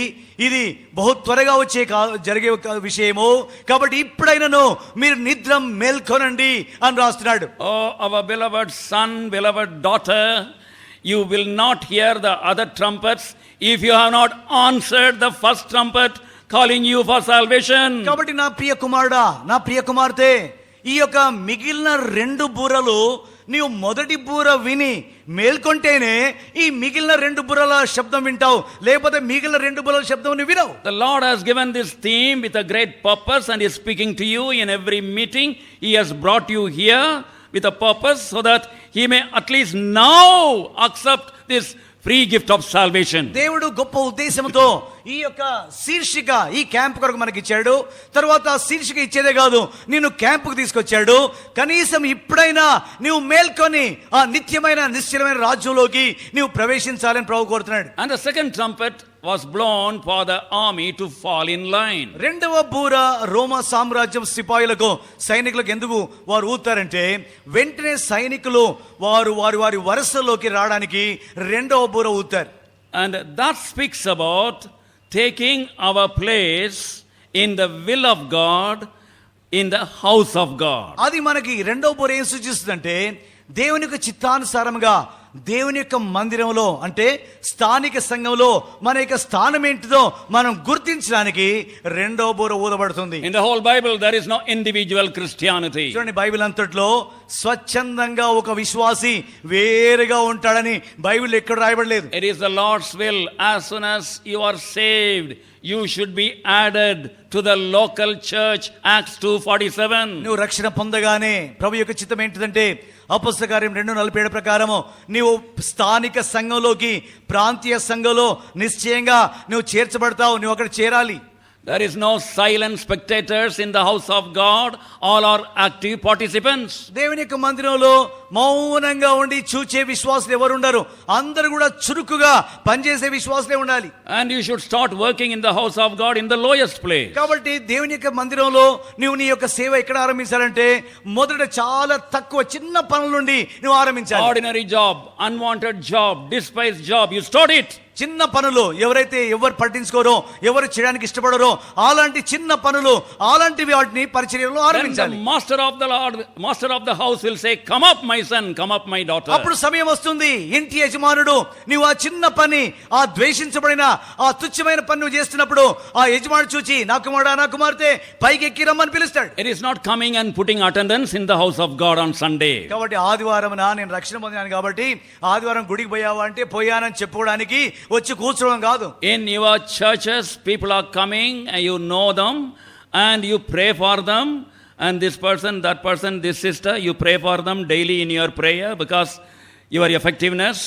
ఇది బహు త్వరగా జరిగే విషయము, కాబట్టి ఇప్పుడైనను మీరు నిద్ర మేల్కొనండి అని రాస్తున్నాడు. Oh, our beloved son, beloved daughter, you will not hear the other trumpets if you have not answered the first trumpet calling you for salvation. కాబట్టి నా ప్రియ కుమారుడా, నా ప్రియ కుమార్తె, ఈ యొక్క మిగిలిన 2 బూరలు నీవు మొదటి బూర విని మేల్కొంటేనే ఈ మిగిలిన 2 బూరల శబ్దం వింటావు, లేకపోతే మిగిలిన 2 బూరల శబ్దం నువ్వు వినవు. The Lord has given this theme with a great purpose and is speaking to you in every meeting. He has brought you here with a purpose so that He may at least now accept this free gift of salvation. దేవుడు గొప్ప ఉద్దేశంతో ఈ యొక్క శీర్షిక ఈ camp కొరకు మనకి ఇచ్చాడు. తర్వాత ఆ శీర్షిక ఇచ్చేదే కాదు, నిన్ను క్యాంపుకు తీసుకొచ్చాడు. కనీసం ఇప్పుడైనా నువ్వు మేల్కొని ఆ నిత్యమైన నిశ్చలమైన రాజ్యంలోకి నువ్వు ప్రవేశించాలని ప్రభు కోరుతున్నాడు. And the second trumpet was blown for the army to fall in line. 2వ బూర రోమా సామ్రాజ్యం సిపాయిలకు, సైనికులకు ఎందుకు వారు ఊతారంటే, వెంటనే సైనికులు వారి వరుసలోకి రావడానికి 2వ బూర ఊతారు. And that speaks about taking our place in the will of God, in the house of God. అది మనకి 2వ బూర ఏం సూచిస్తుందంటే, దేవుని యొక్క చిత్తానుసారంగా దేవుని యొక్క మందిరంలో అంటే స్థానిక సంఘంలో మన యొక్క స్థానం ఏంటిదో మనం గుర్తించడానికి 2వ బూర ఊదబడుతుంది. In the whole Bible there is no individual Christianity. చూడండి, బైబిల్ అంతట్లో స్వచ్ఛందంగా ఒక విశ్వాసి వేరుగా ఉంటాడని బైబిల్ ఎక్కడ రాయబడలేదు. It is the Lord's will, as soon as you are saved, you should be added to the local church. Acts 2:47. నువ్వు రక్షణ పొందగానే ప్రభు యొక్క చిత్తం ఏంటిదంటే, అపొస్తలుల కార్యం 2:47 ప్రకారము నీవు స్థానిక సంఘంలోకి, ప్రాంతీయ సంఘంలో నిశ్చయంగా నువ్వు చేర్చబడతావు, నువ్వు అక్కడ చేరాలి. There is no silent spectators in the house of God. All are active participants. దేవుని యొక్క మందిరంలో మౌనంగా ఉండి చూచే విశ్వాసులు ఎవరు ఉండరు, అందరూ కూడా చురుకుగా పనిచేసే విశ్వాసులే ఉండాలి. And you should start working in the house of God in the lowest place. కాబట్టి దేవుని యొక్క మందిరంలో నువ్వు నీ యొక్క సేవ ఎక్కడ ఆరంభించాలంటే, మొదట చాలా తక్కువ చిన్న పనుల నుండి నువ్వు ఆరంభించాలి. Ordinary job, unwanted job, despised job, you start it. చిన్న పనులు, ఎవరైతే ఎవరు పట్టించుకోరో, ఎవరు చేయడానికి ఇష్టపడరో అలాంటి చిన్న పనులు, అలాంటి వాటిని పరిచర్యలో ఆరంభించాలి. Master of the house will say, come up my son, come up my daughter. అప్పుడు సమయం వస్తుంది, ఇంటి యజమానుడు నీవు ఆ చిన్న పని, ఆ ద్వేషించబడిన ఆ తుచ్చమైన పని నువ్వు చేస్తున్నప్పుడు ఆ యజమానుడు చూచి, నా కుమారుడా, నా కుమార్తె, పైకి ఎక్కి రమ్మని పిలుస్తాడు. It is not coming and putting attendance in the house of God on Sunday. కాబట్టి ఆదివారం నేను రక్షణ పొందాను కాబట్టి ఆదివారం గుడికి పోయావా అంటే పోయానని చెప్పుకోవడానికి వచ్చి కూర్చోవడం కాదు. In your churches people are coming and you know them and you pray for them, and this person, that person, this sister, you pray for them daily in your prayer, because your effectiveness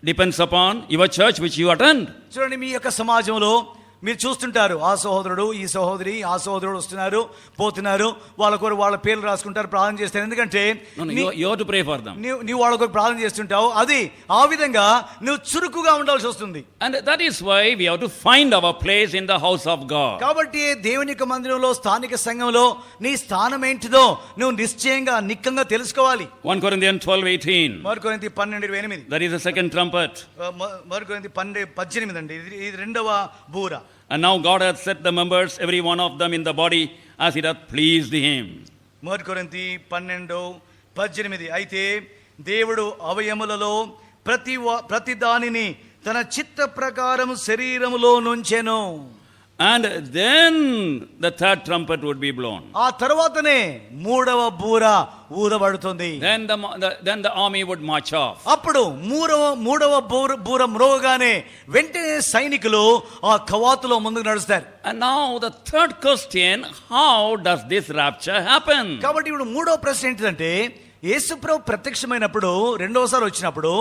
depends upon your church which you attend. చూడండి, మీ యొక్క సమాజంలో మీరు చూస్తుంటారు, ఆ సహోదరుడు, ఈ సహోదరి, ఆ సహోదరుడు వస్తున్నారు పోతున్నారు, వాళ్ళ కొరకు వాళ్ళ పేర్లు రాసుకుంటారు, ప్రార్థన చేస్తారు. ఎందుకంటే you have to pray for them. నీవు వాళ్ళ కొరకు ప్రార్థన చేస్తుంటావు. అది ఆ విధంగా నువ్వు చురుకుగా ఉండాల్సి వస్తుంది. And that is why we have to find our place in the house of God. కాబట్టి దేవుని యొక్క మందిరంలో, స్థానిక సంఘంలో నీ స్థానం ఏంటిదో నువ్వు నిశ్చయంగా నిక్కంగా తెలుసుకోవాలి. 1 Corinthians 12:18. మరికొరింథీ 12:28. That is the second trumpet. మరికొరింథీ 12:18 అండి, ఇది 2వ బూర. And now God hath set the members, every one of them, in the body as it hath pleased him. మరికొరింథీ 12:18. అయితే దేవుడు అవయములలో ప్రతి దానిని తన చిత్త ప్రకారం శరీరములో నుంచెను. And then the third trumpet would be blown. ఆ తర్వాతనే 3వ బూర ఊదబడుతుంది. Then the army would march off. అప్పుడు మూడవ బూర మ్రోగానే వెంటనే సైనికులు ఆ కవాతులో ముందుకు నడుస్తారు. And now the third question, how does this rapture happen? కాబట్టి ఇప్పుడు 3వ ప్రశ్న ఏంటంటే, యేసుప్రభు ప్రత్యక్షమైనప్పుడు రెండోసారి వచ్చినప్పుడు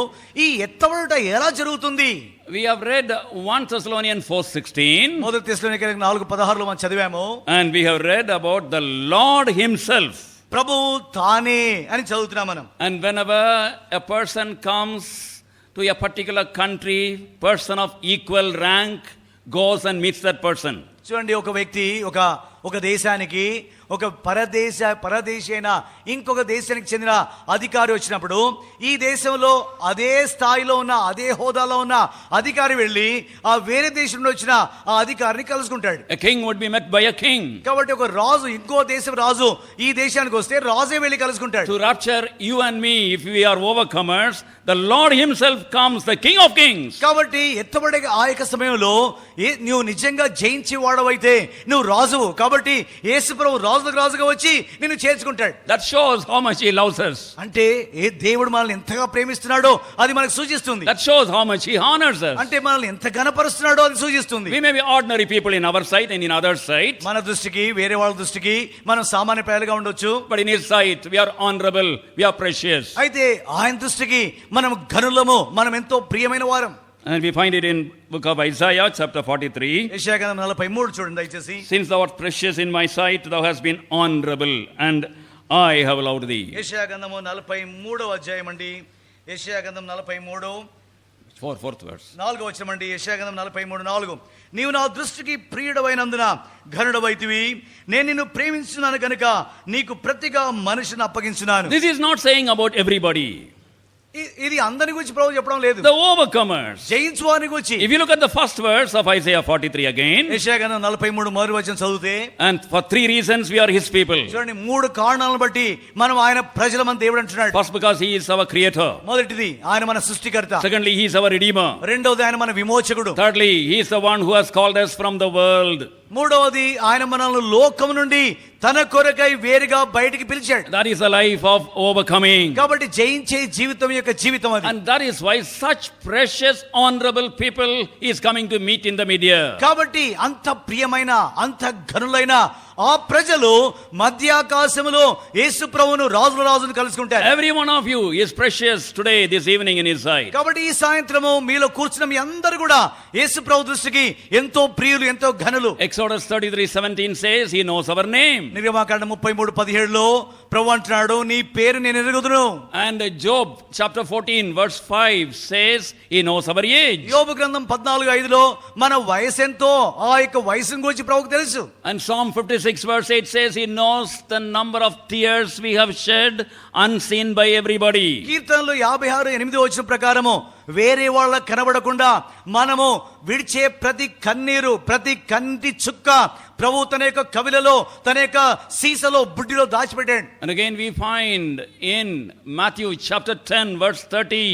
ఈ ఎత్తబడుట ఎలా జరుగుతుంది? We have read 1 Thessalonians 4:16. మొదటి తెస్సలోనికైలకు 4:16 మనం చదివాము. And we have read about the Lord himself. ప్రభు తానే అని చదువుతున్నాం మనం. And whenever a person comes to a particular country, person of equal rank goes and meets that person. చూడండి, ఒక వ్యక్తి ఒక దేశానికి ఒక పరదేశి అయిన ఇంకొక దేశానికి చెందిన అధికారి వచ్చినప్పుడు ఈ దేశంలో అదే స్థాయిలో ఉన్న అదే హోదాలో ఉన్న అధికారి వెళ్ళి ఆ వేరే దేశం నుండి వచ్చిన ఆ అధికారిని కలుసుకుంటాడు. A king would be met by a king. కాబట్టి ఒక రాజు ఇంకో దేశం రాజు ఈ దేశానికి వస్తే రాజే వెళ్ళి కలుసుకుంటాడు. To rapture you and me, if we are overcomers, the Lord himself comes, the King of kings. కాబట్టి ఎత్తబడే ఆ యొక్క సమయంలో నువ్వు నిజంగా జయించే వాడవైతే నువ్వు రాజువు. కాబట్టి యేసుప్రభు రాజుగా వచ్చి నిన్ను చేర్చుకుంటాడు. That shows how much he loves us. అంటే దేవుడు మనల్ని ఎంతగా ప్రేమిస్తున్నాడో అది మనకు సూచిస్తుంది. That shows how much he honors us. అంటే మనల్ని ఎంత ఘనపరుస్తున్నాడో అది సూచిస్తుంది. We may be ordinary people in our sight and in other sight. మన దృష్టికి వేరే వాళ్ళ దృష్టికి మనం సామాన్య ప్రజలుగా ఉండొచ్చు. But in his sight we are honorable, we are precious. అయితే ఆయన దృష్టికి మనం ఘనులము, మనం ఎంతో ప్రియమైన వారం. And we find it in book of Isaiah chapter 43. యెషయా గ్రంథం 43 చూడండి దయచేసి. Since thou art precious in my sight, thou hast been honorable, and I have loved thee. యెషయా గ్రంథము 43వ అధ్యాయం అండి. యెషయా గ్రంథం 43 fourth verse. 4వ వచనం అండి. యెషయా గ్రంథం 43:4. నీవు నా దృష్టికి ప్రియుడవైనందున ఘనుడవైతివి, నేను నిన్ను ప్రేమించున్నాను కనుక నీకు ప్రతిగా మనిషిని అప్పగించున్నాను. This is not saying about everybody. ఇది అందరి గురించి ప్రభు చెప్పడం లేదు. The overcomers. జయించు వారి గురించి. If you look at the first verse of Isaiah 43 again, యెషయా గ్రంథం 43 మొదటి వచనం చదివితే, and for 3 reasons we are his people. చూడండి, 3 కారణాలను బట్టి మనం ఆయన ప్రజలమని దేవుడు అంటున్నాడు. First, because he is our creator. మొదటిది ఆయన మన సృష్టికర్త. Secondly, he is our redeemer. రెండోది ఆయన మన విమోచకుడు. Thirdly, he is the one who has called us from the world. మూడవది ఆయన మనల్ని లోకం నుండి తన కొరకై వేరుగా బయటికి పిలిచాడు. That is the life of overcoming. కాబట్టి జయించే జీవితం యొక్క జీవితం అది. And that is why such precious honorable people is coming to meet in the media. కాబట్టి అంత ప్రియమైన అంత ఘనులైన ఆ ప్రజలు మధ్యాకాశములో యేసు ప్రభువును రాజును కలుసుకుంటారు. Every one of you is precious today, this evening in his sight. కాబట్టి ఈ సాయంత్రము మీలో కూర్చున్న మీ అందరూ కూడా యేసు ప్రభు దృష్టికి ఎంతో ప్రియులు, ఎంతో ఘనులు. Exodus 33:17 says he knows our name. నిర్గమకాండం 33:17 ప్రభు అంటున్నాడు, నీ పేరు నేను ఎరుగుదును. And Job chapter 14 verse 5 says he knows our age. యోబు గ్రంథం 14:5 మన వయసు ఎంతో ఆ యొక్క వయసును గురించి ప్రభువుకు తెలుసు. And Psalm 56 verse 8 says he knows the number of tears we have shed unseen by everybody. కీర్తనలు 56:8 వచనం ప్రకారము వేరే వాళ్ళ కనబడకుండా మనము విడిచే ప్రతి కన్నీరు, ప్రతి కంటి చుక్క ప్రభు తన యొక్క కవిలలో, తన యొక్క సీసలో, బుడ్డిలో దాచిపెట్టాడు. And again we find in Matthew chapter 10 verse 30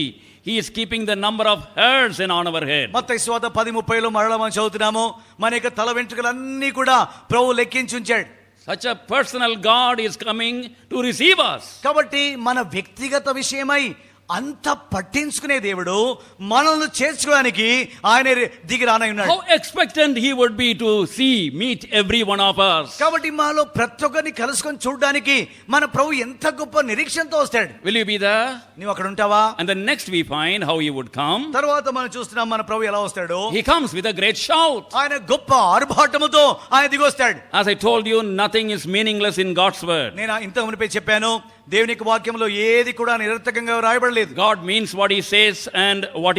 he is keeping the number of hairs in on our head. మత్తయి సువార్త 10:30 మరలా మనం చదువుతున్నాము, మన యొక్క తల వెంట్రుకలన్నీ కూడా ప్రభు లెక్కించి ఉంచాడు. Such a personal God is coming to receive us. కాబట్టి మన వ్యక్తిగత విషయమై అంత పట్టించుకునే దేవుడు మనల్ని చేర్చుకోవడానికి ఆయన దిగి రానయ్యున్నాడు. How expectant he would be to meet every one of us. కాబట్టి మాలో ప్రతి ఒక్కరిని కలుసుకొని చూడడానికి మన ప్రభు ఎంత గొప్ప నిరీక్షణతో వస్తాడు. Will you be there? నీవు అక్కడ ఉంటావా? And the next we find how he would come. తర్వాత మనం చూస్తున్నాం మన ప్రభు ఎలా వస్తాడు. He comes with a great shout. ఆయన గొప్ప ఆర్భాటముతో ఆయన దిగి వస్తాడు. As I told you, nothing is meaningless in God's word. నేను ఇంత మునిపే చెప్పాను, దేవుని యొక్క వాక్యంలో ఏది కూడా నిరర్థకంగా రాయబడలేదు. God means what he says, and what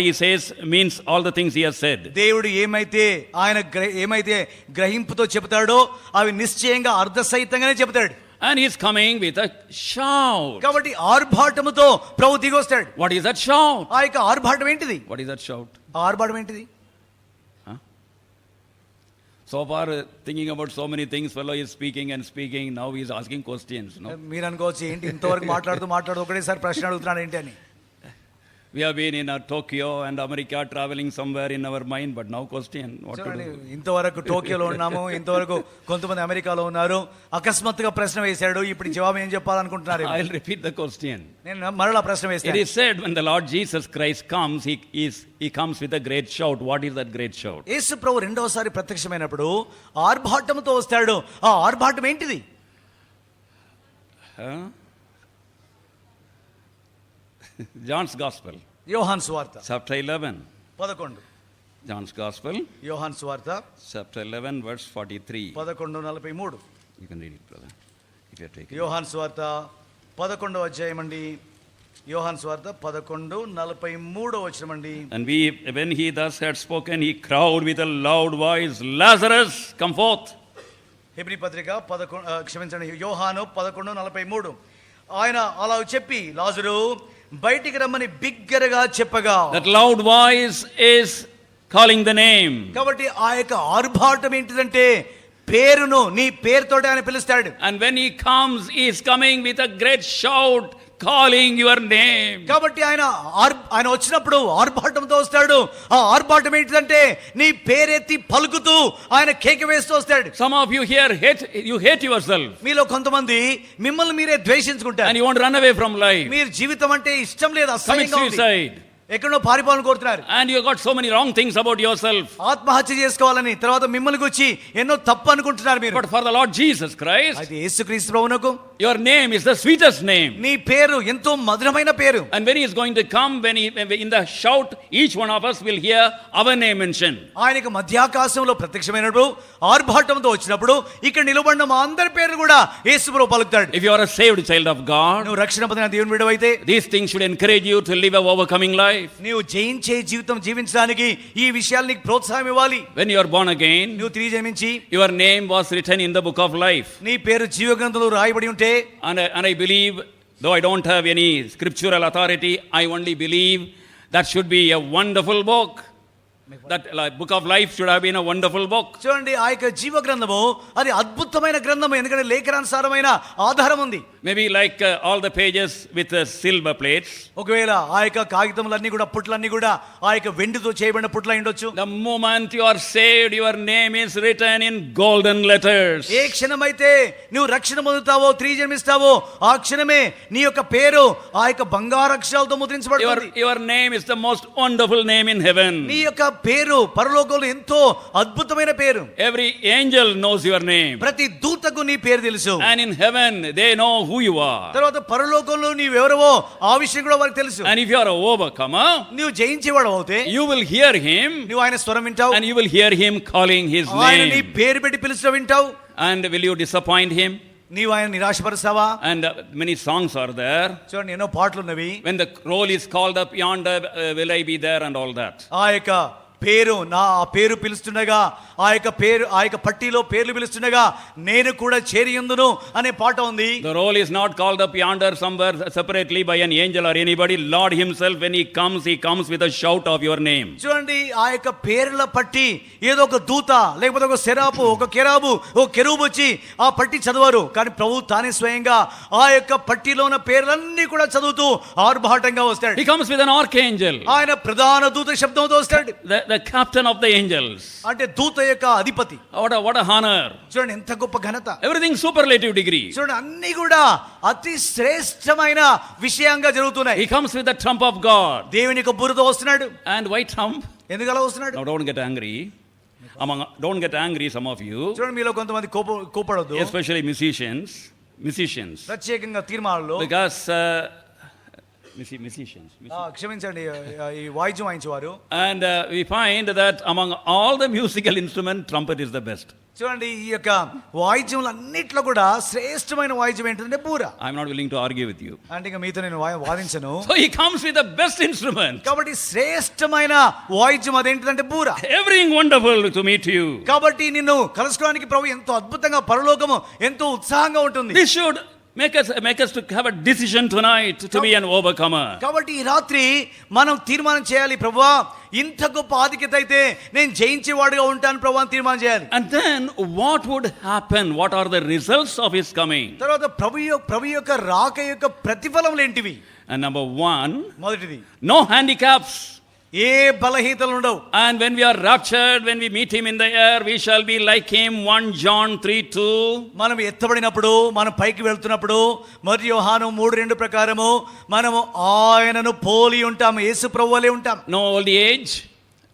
he says means all the things he has said. దేవుడు ఏమైతే గ్రహింపుతో చెబుతాడో అవి నిశ్చయంగా అర్థసహితంగానే చెబుతాడు. And he is coming with a shout. కాబట్టి ఆర్భాటముతో ప్రభు దిగి వస్తాడు. What is that shout? ఆ యొక్క ఆర్భాటం ఏంటిది? What is that shout? ఆర్భాటం ఏంటిది? So far thinking about so many things, fellow is speaking and speaking, now he is asking questions, no? మీరు అనుకోవచ్చు, ఏంటి ఇంతవరకు మాట్లాడుతూ ఒకటేసారి ప్రశ్న అడుగుతున్నాడు ఏంటి అని. We have been in Tokyo and America, traveling somewhere in our mind, but now question what to do. ఇంతవరకు టోక్యోలో ఉన్నాము, ఇంతవరకు కొంతమంది అమెరికాలో ఉన్నారు. అకస్మాత్తుగా ప్రశ్న వేశాడు, ఇప్పుడు జవాబు ఏం చెప్పాలనుకుంటున్నారు? I'll repeat the question. నేను మరలా ప్రశ్న వేస్తాను. It is said when the Lord Jesus Christ comes, he comes with a great shout. What is that great shout? యేసు ప్రభు రెండోసారి ప్రత్యక్షమైనప్పుడు ఆర్భాటముతో వస్తాడు. ఆ ఆర్భాటం ఏంటిది? John's Gospel, యోహాను సువార్త chapter 11. 11. John's Gospel, యోహాను సువార్త chapter 11, verse 43. 11:43. You can read it, brother, if you're taking. యోహాను సువార్త 11వ అధ్యాయం అండి. యోహాను సువార్త 11:43 వచనమండి. And when he thus had spoken, he cried with a loud voice, Lazarus, come forth. Hebrew పత్రిక క్షమించండి, యోహాను 11:43. ఆయన అలా చెప్పి లాజరు బయటికి రమ్మని బిగ్గరగా చెప్పగా, That loud voice is calling the name. కాబట్టి ఆ యొక్క ఆర్భాటం ఏంటిదంటే పేరును, నీ పేరుతోటి ఆయన పిలుస్తాడు. And when he comes, he is coming with a great shout, calling your name. కాబట్టి ఆయన వచ్చినప్పుడు ఆర్భాటంతో వస్తాడు. ఆ ఆర్భాటం ఏంటిదంటే నీ పేరెత్తి పలుకుతూ ఆయన కేక వేస్తూ వస్తాడు. Some of you here hate yourself. మీలో కొంతమంది మిమ్మల్ని మీరే ద్వేషించుకుంటారు. And you want to run away from life. మీరు జీవితం అంటే ఇష్టం లేదు, Commit అసహ్యంగా ఉంది. suicide. ఎక్కడో పారిపోవాలని కోరుతున్నారు. And you got so many wrong things about yourself. ఆత్మహత్య చేసుకోవాలని, తర్వాత మిమ్మల్ని గురించి ఎన్నో తప్పు అనుకుంటున్నారు మీరు. But for the Lord Jesus Christ, అయితే యేసుక్రీస్తు ప్రభువునకు your name is the sweetest name. నీ పేరు ఎంతో మధురమైన పేరు. And when he is going to come, when in the shout, each one of us will hear our name mentioned. ఆయనకు మధ్యాకాశంలో ప్రత్యక్షమైనప్పుడు ఆర్భాటంతో వచ్చినప్పుడు ఇక్కడ నిలబడిన మా అందరి పేరు కూడా యేసు ప్రభువు పలుకుతాడు. If you are a saved child of God, నువ్వు రక్షణ పొందిన దేవుని బిడ్డవైతే these things should encourage you to live a overcoming life. నీవు జయించే జీవితం జీవించడానికి ఈ విషయాలు నీకు ప్రోత్సాహం ఇవ్వాలి. When you are born again, నువ్వు తిరిగి జన్మించి your name was written in the book of life. నీ పేరు జీవ గ్రంథంలో రాయబడి ఉంటే, And I believe, though I don't have any scriptural authority, I only believe that should be a wonderful book. That book of life should have been a wonderful book. చూడండి, ఆ యొక్క జీవ గ్రంథము అది అద్భుతమైన గ్రంథము, ఎందుకంటే లేఖనానుసారమైన ఆధారం ఉంది. Maybe like all the pages with silver plates. ఒకవేళ ఆ యొక్క కాగితములన్నీ కూడా, పుట్లన్నీ కూడా ఆ యొక్క వెండితో చేయబడిన పుట్ల ఉండొచ్చు. The moment you are saved, your name is written in golden letters. ఏ క్షణమైతే నువ్వు రక్షణ పొందుతావో, తిరిగి జన్మిస్తావో, ఆ క్షణమే నీ యొక్క పేరు ఆ యొక్క బంగారు అక్షరాలతో ముద్రించబడుతుంది. Your name is the most wonderful name in heaven. నీ యొక్క పేరు పరలోకంలో ఎంతో అద్భుతమైన పేరు. Every angel knows your name. ప్రతి దూతకు నీ పేరు తెలుసు. And in heaven they know who you are. తర్వాత పరలోకంలో నీవెవరవో ఆ విషయం కూడా వారికి తెలుసు. And if you are an overcomer, నువ్వు జయించేవాడు అవుతే you will hear him. నువ్వు ఆయన స్వరం వింటావు. And you will hear him calling his ఆయన నీ name. పేరు పెట్టి పిలుచడం వింటావు. And will you disappoint him? నీవు ఆయన నిరాశపరుస్తావా? And many songs are there. చూడండి, ఎన్నో పాటలు ఉన్నవి. When the roll is called up yonder, will I be there, and all that. ఆ యొక్క పేరు, నా పేరు పిలుస్తుండగా, ఆ యొక్క పట్టీలో పేర్లు పిలుస్తుండగా నేను కూడా చేరియుందును అనే పాట ఉంది. The roll is not called up yonder somewhere separately by an angel or anybody. Lord himself, when he comes with a shout of your name. చూడండి, ఆ యొక్క పేర్ల పట్టి ఏదో ఒక దూత లేకపోతే ఒక సెరాపు, ఒక కెరాబు, ఒక కెరూబు వచ్చి ఆ పట్టి చదవారు. కానీ ప్రభు తానే స్వయంగా ఆ యొక్క పట్టిలో ఉన్న పేర్లన్నీ కూడా చదువుతూ ఆర్భాటంగా వస్తాడు. He comes with an archangel. ఆయన ప్రధాన దూత శబ్దంతో వస్తాడు. The captain of the angels. అంటే దూత యొక్క అధిపతి. What a honor. చూడండి, ఎంత గొప్ప ఘనత. Everything superlative degree. చూడండి, అన్ని కూడా అతి శ్రేష్టమైన విషయంగా జరుగుతున్నాయి. He comes with the trump of God. దేవుని యొక్క బుర్రతో వస్తున్నాడు. And why trump? ఎందుకు అలా వస్తున్నాడు? Now don't get angry. Don't get angry, some of you. చూడండి, మీలో కొంతమంది కోపడొద్దు. Especially musicians. ప్రత్యేకంగా తీర్మానాల్లో. Because musicians. క్షమించండి, ఈ వాయిద్యం వాయించేవారు. And we find that among all the musical instruments, trumpet is the best. చూడండి, ఈ యొక్క వాయిద్యములన్నిట్లో కూడా శ్రేష్టమైన వాయిద్యం ఏంటంటే బూర. I'm not willing to argue with you. అంటే ఇక మీతో నేను వాదించను. So he comes with the best instrument. కాబట్టి శ్రేష్టమైన వాయిద్యం అదేంటంటే బూర. Everything wonderful to meet you. కాబట్టి నిన్ను కలుసుకోవడానికి ప్రభు ఎంతో అద్భుతంగా, పరలోకము ఎంతో ఉత్సాహంగా ఉంటుంది. This should make us to have a decision tonight to be an overcomer. కాబట్టి ఈ రాత్రి మనం తీర్మానం చేయాలి, ప్రభువా ఇంత గొప్ప ఆధిక్యత అయితే నేను జయించేవాడుగా ఉంటాను ప్రభువా అని తీర్మానం చేయాలి. And then what would happen? What are the results of his coming? తర్వాత ప్రభు యొక్క రాక యొక్క ప్రతిఫలములు ఏంటివి? And number 1, మొదటిది, no handicaps. ఏ బలహీనతలు ఉండవు. And when we are raptured, when we meet him in the air, we shall be like him. 1 John 3:2. మనం ఎత్తబడినప్పుడు, మనం పైకి వెళ్తున్నప్పుడు, మరి యోహాను 3:2 ప్రకారము మనము ఆయనను పోలి ఉంటాము, యేసు ప్రభువులే ఉంటాం. No old age.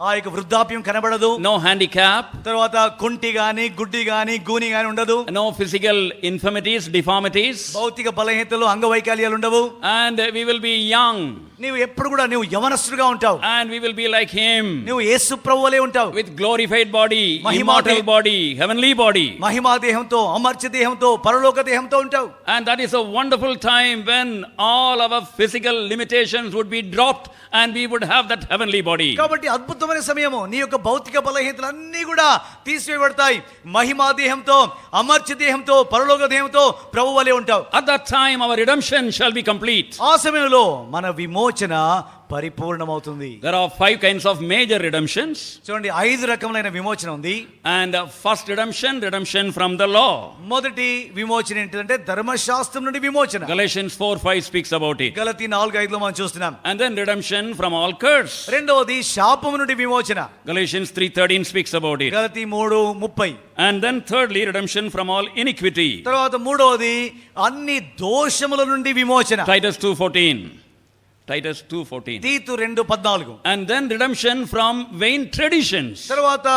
ఆ యొక్క వృద్ధాప్యం కనబడదు. no handicap, తర్వాత కుంటి గాని గుడ్డి గాని గూని గాని ఉండదు. no physical infirmities, deformities, భౌతిక బలహీనతలు అంగవైకల్యాలు ఉండవు. and we will be young, నీవు ఎప్పుడు కూడా నువ్వు యవనస్తుడిగా ఉంటావు. and we will be like him, నువ్వు యేసు ప్రభువులే ఉంటావు. with glorified body, Mahima immortal body, heavenly body. మహిమా దేహంతో, అమర్త్య దేహంతో, పరలోక దేహంతో ఉంటావు. And that is a wonderful time when all our physical limitations would be dropped and we would have that heavenly body. కాబట్టి అద్భుతమైన సమయము. నీ యొక్క భౌతిక బలహీనతలు అన్నీ కూడా తీసివేయబడతాయి. మహిమా దేహంతో, అమర్త్య దేహంతో, పరలోక దేహంతో ప్రభువులే ఉంటావు. At that time our redemption shall be complete. ఆ సమయంలో మన విమోచన పరిపూర్ణమవుతుంది. There are 5 kinds of major redemptions. చూడండి, 5 రకములైన విమోచన ఉంది. And first redemption from the law. మొదటి విమోచన ఏంటంటే ధర్మశాస్త్రం నుండి విమోచన. Galatians 4:5 speaks about it. గలతీ 4:5లో మనం చూస్తున్నాం. And then redemption from all curse. రెండవది శాపము నుండి విమోచన. Galatians 3:13 speaks about it. గలతీ 3:30. And then thirdly redemption from all iniquity. తర్వాత మూడవది అన్ని దోషముల నుండి విమోచన. Titus 2:14. Titus 2:14. తీతు 2:14. And then redemption from vain traditions. తర్వాత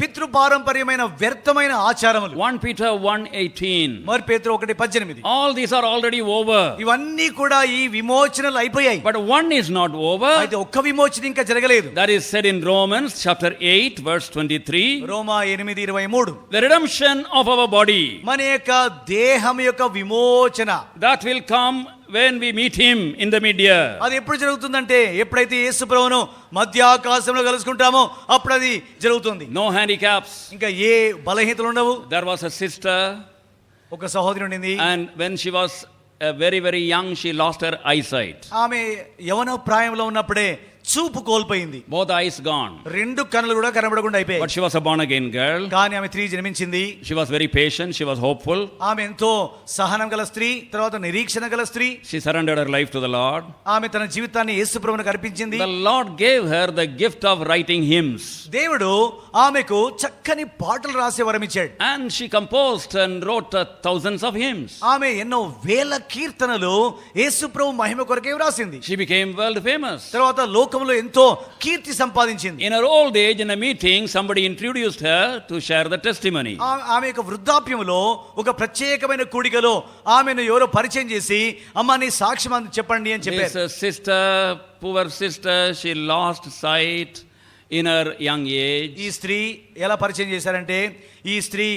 పితృ పారంపర్యమైన వ్యర్థమైన ఆచారములు. 1 Peter 1:18. మరి పేతురు 1:18. All these are already over. ఇవన్నీ కూడా ఈ విమోచనలు అయిపోయాయి. But one is not over. అయితే ఒక్క విమోచన ఇంకా జరగలేదు. That is said in Romans chapter 8 verse 23. Roma 8:23. The redemption of our body. మన యొక్క దేహం యొక్క విమోచన. That will come when we meet him in the mid-year. అది ఎప్పుడు జరుగుతుందంటే ఎప్పుడైతే యేసు ప్రభువును మధ్యాకాశంలో కలుసుకుంటామో అప్పుడు అది జరుగుతుంది. No handicaps. ఇంకా ఏ బలహీనతలు ఉండవు. There was a sister, ఒక సహోదరి ఉండింది. and when she was very very young she lost her eyesight. ఆమె యవన ప్రాయంలో ఉన్నప్పుడే చూపు కోల్పోయింది. Both eyes gone. 2 కన్నులు కూడా కనబడకుండా అయిపోయాయి. But she was a born again girl. కానీ ఆమె తిరిగి జన్మించింది. She was very patient, she was hopeful. ఆమె ఎంతో సహనం గల స్త్రీ, తర్వాత నిరీక్షణ గల స్త్రీ. She surrendered her life to the Lord. ఆమె తన జీవితాన్ని యేసు ప్రభువునికి అర్పించింది. The Lord gave her the gift of writing hymns. దేవుడు ఆమెకు చక్కని పాటలు రాసే వరం ఇచ్చాడు. And she composed and wrote thousands of hymns. ఆమె ఎన్నో వేల కీర్తనలు యేసు ప్రభు మహిమ కొరకే వ్రాసింది. She became world famous. తర్వాత లోకంలో ఎంతో కీర్తి సంపాదించింది. In her old age, in a meeting, somebody introduced her to share the testimony. ఆమె యొక్క వృద్ధాప్యంలో ఒక ప్రత్యేకమైన కూడికలో ఆమెను ఎవరో పరిచయం చేసి అమ్మ నీ సాక్ష్యం చెప్పండి అని చెప్పారు. This sister, poor sister, she lost sight in her young age. ఈ స్త్రీ ఎలా పరిచయం చేశారంటే, ఈ స్త్రీ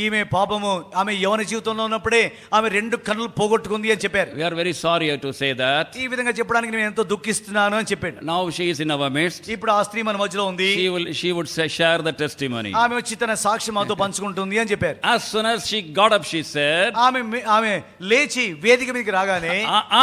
ఈమె పాపము ఆమె యవన జీవితంలో ఉన్నప్పుడే ఆమె 2 కన్నులు పోగొట్టుకుంది అని చెప్పారు. We are very sorry to say that. ఈ విధంగా చెప్పడానికి నేను ఎంతో దుఃఖిస్తున్నాను అని చెప్పాడు. Now she is in our midst. ఇప్పుడు ఆ స్త్రీ మన మధ్యలో ఉంది. She would share the testimony. ఆమె వచ్చి తన సాక్ష్యం మాతో పంచుకుంటుంది అని చెప్పారు. As soon as she got up, she said, ఆమె లేచి వేదిక మీదకి రాగానే,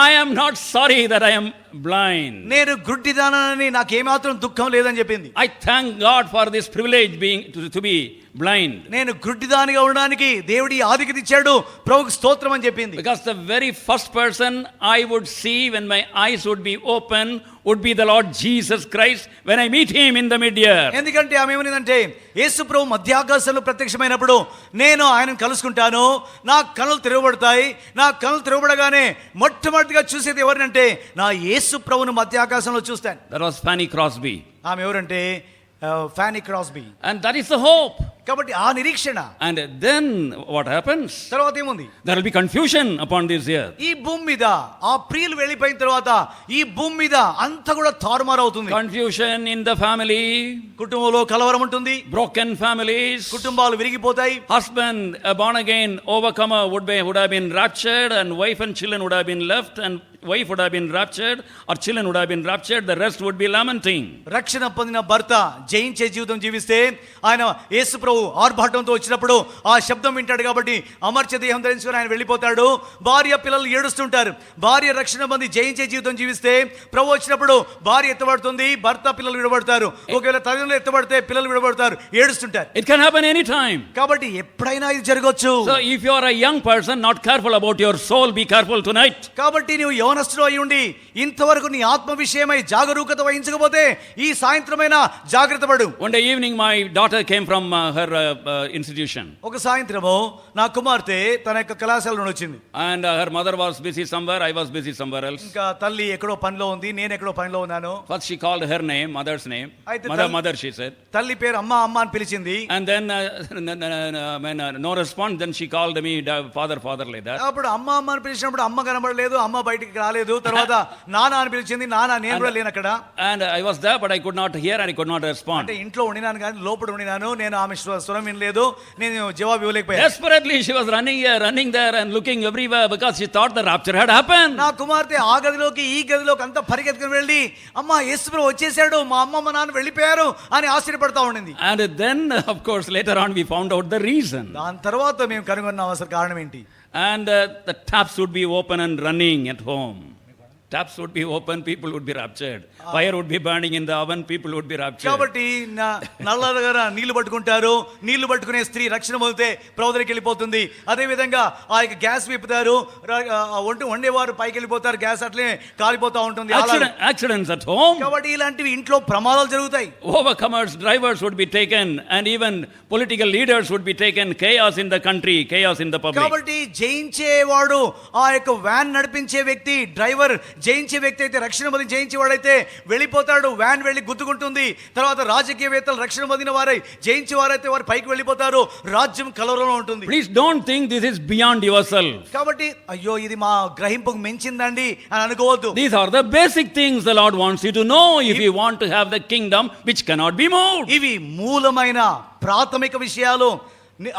I am not sorry that I am blind. నేను గుడ్డిదానని నాకేమాత్రం దుఃఖం లేదని చెప్పింది. I thank God for this privilege being to be blind. నేను గుడ్డిదానిగా ఉండడానికి దేవుడి ఆధిక్యత ఇచ్చాడు, ప్రభువుకి స్తోత్రం అని చెప్పింది. Because the very first person I would see when my eyes would be open would be the Lord Jesus Christ when I meet him in the mid-year. ఎందుకంటే ఆమె ఏమనిందంటే, యేసు ప్రభు మధ్యాకాశంలో ప్రత్యక్షమైనప్పుడు నేను ఆయనను కలుసుకుంటాను, నా కన్నులు తెరవబడతాయి, నా కన్నులు తెరవబడగానే మొట్టమొదటిగా చూసేది ఎవరినంటే నా యేసు ప్రభువును మధ్యాకాశంలో చూస్తాను. That was Fanny Crosby. ఆమె ఎవరంటే Fanny క్రాస్బీ. And that is the hope. కాబట్టి ఆ నిరీక్షణ. And then what happens? తర్వాత ఏముంది? There will be confusion upon this earth. ఈ భూమి మీద ఆ ప్రియులు వెళ్ళిపోయిన తర్వాత ఈ భూమి మీద అంతా కూడా తారుమారు అవుతుంది. Confusion in the family. కుటుంబంలో కలవరం ఉంటుంది. Broken families. కుటుంబాలు విరిగిపోతాయి. Husband, a born again overcomer would have been raptured, and wife and children would have been left, and wife would have been raptured, or children would have been raptured. The rest would be lamenting. రక్షణ పొందిన భర్త జయించే జీవితం జీవిస్తే ఆయన యేసు ప్రభు ఆర్భాటంతో వచ్చినప్పుడు ఆ శబ్దం వింటాడు కాబట్టి అమర్త్య దేహం ధరించుకొని ఆయన వెళ్ళిపోతాడు. భార్య పిల్లలు ఏడుస్తుంటారు. భార్య రక్షణ పొంది జయించే జీవితం జీవిస్తే ప్రభు వచ్చినప్పుడు భార్య ఎత్తబడుతుంది, భర్త పిల్లలు విడబడతారు. ఒకవేళ తల్లిదండ్రులు ఎత్తబడితే పిల్లలు విడబడతారు, ఏడుస్తుంటారు. It can happen anytime. కాబట్టి ఎప్పుడైనా ఇది జరగవచ్చు. So if you are a young person not careful about your soul, be careful tonight. కాబట్టి నువ్వు యవనస్తుడు అయి ఉండి ఇంతవరకు నీ ఆత్మ విషయమై జాగరూకత వహించకపోతే ఈ సాయంత్రమైనా జాగ్రత్త పడు. One day evening, my daughter came from her institution. ఒక సాయంత్రము నా కుమార్తె తన యొక్క కళాశాల నుండి వచ్చింది. And her mother was busy somewhere, I was busy somewhere else. ఇంకా తల్లి ఎక్కడో పనిలో ఉంది, నేను ఎక్కడో paniలో ఉన్నాను. First she called her name, mother's name. అయితే Mother, she said. తల్లి పేరు అమ్మ అమ్మ అని పిలిచింది. And then when no response, then she called me father like that. అప్పుడు అమ్మ అమ్మ అని పిలిచినప్పుడు అమ్మ కనబడలేదు, అమ్మ బయటికి రాలేదు. తర్వాత నాన్న అని పిలిచింది, నాన్న నేను కూడా లేను అక్కడ. And I was there but I could not hear and I could not respond. అంటే ఇంట్లో ఉండినాను కానీ లోపల ఉండినాను, నేను ఆమె స్వరం వినలేదు, నేను జవాబు ఇవ్వలేకపోయాను. Desperately she was running here, running there and looking everywhere because she thought the rapture had happened. నా కుమార్తె ఆ గదిలోకి ఈ గదిలోకి అంతా పరిగెత్తుకుని వెళ్ళి అమ్మ యేసుప్రభు వచ్చేసాడు, మా అమ్మ మా నాన్న వెళ్ళిపోయారు అని ఆశ్చర్యపడతా ఉండింది. And then of course later on we found out the reason. దాని తర్వాత మేము కనుగొన్నాం అసలు కారణం ఏంటి. And the taps would be open and running at home. Taps would be open, people would be raptured. Fire would be burning in the oven, people would be raptured. కాబట్టి నల్ల దగ్గర నీళ్లు పట్టుకుంటారు, నీళ్లు పట్టుకునే స్త్రీ రక్షణ పొందితే ప్రవదరికి వెళ్ళిపోతుంది. అదే విధంగా ఆ యొక్క గ్యాస్ విప్పుతారు, వండేవారు పైకి వెళ్ళిపోతారు, గ్యాస్ అట్లే కాలిపోతా ఉంటుంది. Accidents at home. కాబట్టి ఇలాంటివి ఇంట్లో ప్రమాదాలు జరుగుతాయి. Overcomers, drivers would be taken and even political leaders would be taken. Chaos in the country, chaos in the public. కాబట్టి జయించేవాడు ఆ యొక్క వ్యాన్ నడిపించే వ్యక్తి, డ్రైవర్ జయించే వ్యక్తి అయితే, రక్షణ పొంది జయించేవాడైతే వెళ్ళిపోతాడు, వ్యాన్ వెళ్ళి గుద్దుకుంటుంది. తర్వాత రాజకీయవేత్తలు రక్షణ పొందిన వారై జయించే వారైతే వారు పైకి వెళ్ళిపోతారు, రాజ్యం కలవరంలో ఉంటుంది. Please don't think this is beyond yourself. కాబట్టి అయ్యో ఇది మా గ్రహింపుకు మించిందండి అని అనుకోవద్దు. These are the basic things the Lord wants you to know if you want to have the kingdom which cannot be moved. ఇవి మూలమైన ప్రాథమిక విషయాలు.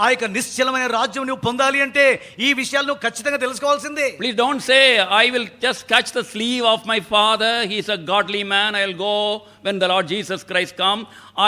ఆ యొక్క నిశ్చలమైన రాజ్యం నువ్వు పొందాలి అంటే ఈ విషయాలు నువ్వు ఖచ్చితంగా తెలుసుకోవాల్సిందే. Please don't say I will just catch the sleeve of my father, he is a godly man, I will go when the Lord Jesus Christ come,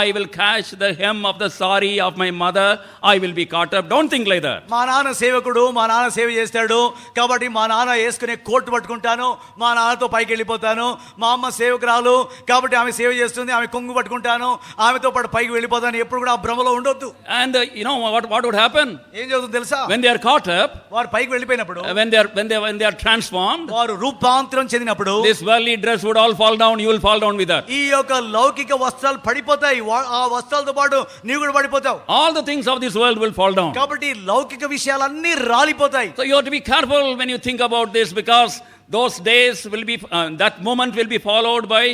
I will catch the hem of the sari of my mother, I will be caught up. Don't think like that. మా నాన్న సేవకుడు, మా నాన్న సేవ చేస్తాడు కాబట్టి మా నాన్న వేసుకునే కోట్ పట్టుకుంటాను, మా నాన్నతో పైకి వెళ్ళిపోతాను. మా అమ్మ సేవకురాలు కాబట్టి ఆమె సేవ చేస్తుంది, ఆమె కొంగు పట్టుకుంటాను, ఆమెతో పాటు పైకి వెళ్ళిపోతాను. ఎప్పుడు కూడా ఆ భ్రమలో ఉండొద్దు. And you know what would happen? ఏం జరుగుతుంది తెలుసా? When they are caught up, వారు పైకి వెళ్ళిపోయినప్పుడు, when they are transformed, వారు రూపాంతరం చెందినప్పుడు, this worldly dress would all fall down, you will fall down with that. ఈ యొక్క లౌకిక వస్త్రాలు పడిపోతాయి, ఆ వస్త్రాలతో పాటు నీవు కూడా పడిపోతావు. All the things of this world will fall down. కాబట్టి లౌకిక విషయాలన్నీ రాలిపోతాయి. So you have to be careful when you think about this because those days will be that moment will be followed by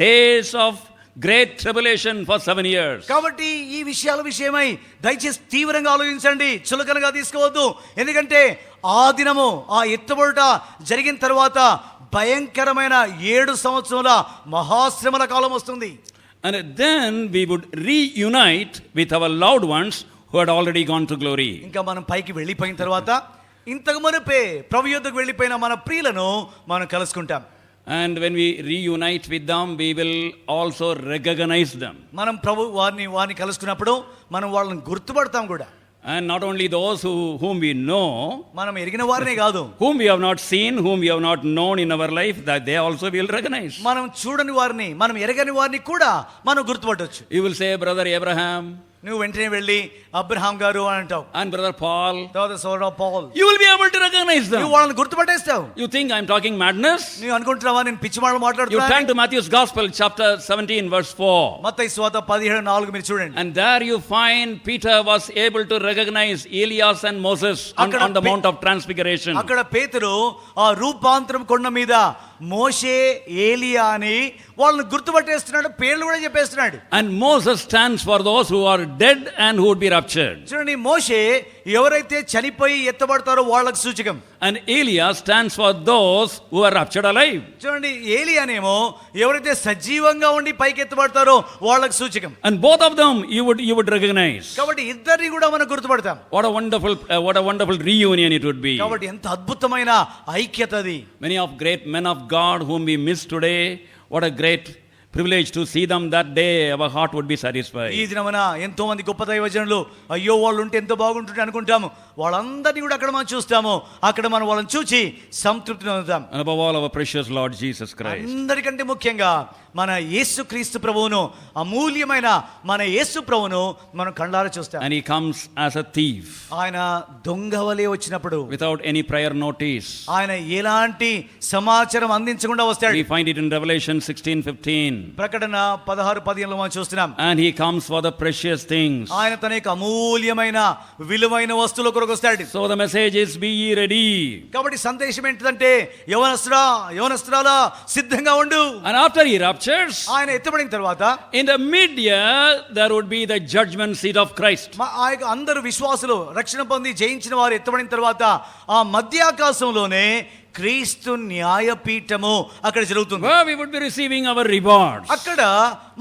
days of great tribulation for 7 years. కాబట్టి ఈ విషయాల విషయమై దయచేసి తీవ్రంగా ఆలోచించండి, చులకనగా తీసుకోవద్దు. ఎందుకంటే ఆ దినము, ఆ ఎత్తబడుట జరిగిన తర్వాత భయంకరమైన 7 సంవత్సరాల మహాశ్రమల కాలం వస్తుంది. And then we would reunite with our loved ones who had already gone to glory. ఇంకా మనం పైకి వెళ్ళిపోయిన తర్వాత ఇంతకు మునుపే ప్రభు యొద్దకు వెళ్ళిపోయిన మన ప్రియులను మనం కలుసుకుంటాం. And when we reunite with them, we will also recognize them. మనం ప్రభు వారిని కలుసుకున్నప్పుడు మనం వాళ్ళని గుర్తుపడతాం కూడా. And not only those whom we know, మనం ఎరిగిన వారినే కాదు, whom we have not seen, whom we have not known in our life, that they also will recognize. మనం చూడని వారిని, మనం ఎరగని వారిని కూడా మనం గుర్తుపట్టొచ్చు. You will say, Brother Abraham, నువ్వు వెంటనే వెళ్ళి అబ్రహాం గారు అని అంటావు. and Brother Paul, తర్వాత సోదరుడు Paul, you will be able to recognize them. నువ్వు వాళ్ళని గుర్తుపట్టేస్తావు. You think I am talking madness? నువ్వు అనుకుంటున్నావా నేను పిచ్చి మాటలు You మాట్లాడుతున్నాను? turn to Matthew's Gospel, chapter 17, verse 4. మత్తయి సువార్త 17:4 మీరు చూడండి. And there you find Peter was able to recognize Elias and Moses on the Mount of Transfiguration. అక్కడ పేతురు ఆ రూపాంతరం కొండ మీద మోషే, ఏలియా అని వాళ్ళని గుర్తుపట్టేస్తున్నాడు, పేర్లు కూడా చెప్పేస్తున్నాడు. And Moses stands for those who are dead and who would be raptured. చూడండి, మోషే ఎవరైతే చనిపోయి ఎత్తబడతారో వాళ్ళకి సూచకం. And Elias stands for those who are raptured alive. చూడండి, ఏలియానేమో ఎవరైతే సజీవంగా ఉండి పైకి ఎత్తబడతారో వాళ్ళకి సూచకం. And both of them you would recognize. కాబట్టి ఇద్దరిని కూడా మనం గుర్తుపడతాం. What a wonderful reunion it would be. కాబట్టి ఎంత అద్భుతమైన ఐక్యత అది. Many of great men of God whom we miss today, what a great privilege to see them that day, our heart would be satisfied. ఈ దినమున ఎంతో మంది గొప్ప దైవజనులు అయ్యో వాళ్ళు ఉంటే ఎంత బాగుంటుంటే అనుకుంటాము. వాళ్ళందరినీ కూడా అక్కడ మనం చూస్తాము. అక్కడ మనం వాళ్ళని చూచి సంతృప్తిని పొందుతాం. And above all, our precious Lord Jesus Christ. అందరికంటే ముఖ్యంగా మన యేసు క్రీస్తు ప్రభువును, అమూల్యమైన మన యేసు ప్రభువును మనం కళ్ళారా చూస్తాం. And he comes as a thief. ఆయన దొంగవలే వచ్చినప్పుడు Without any prior notice. ఆయన ఎలాంటి సమాచారం అందించకుండా వస్తాడు. We find it in Revelation 16:15. ప్రకటన 16:15 మనం చూస్తున్నాం. And he comes for the precious things. ఆయన తన యొక్క అమూల్యమైన విలువైన వస్తువుల కొరకు వస్తాడు. So the message is, be ye ready. కాబట్టి సందేశం ఏంటిదంటే యవనస్తురాలా సిద్ధంగా ఉండు. And after he raptures, ఆయన ఎత్తబడిన తర్వాత in the mid-year, there would be the judgment seat of Christ. ఆ యొక్క అందరు విశ్వాసులు రక్షణ పొంది జయించిన వారు ఎత్తబడిన తర్వాత ఆ మధ్యాకాశంలోనే క్రీస్తు న్యాయపీఠము అక్కడ జరుగుతుంది. Where we would be receiving our rewards. అక్కడ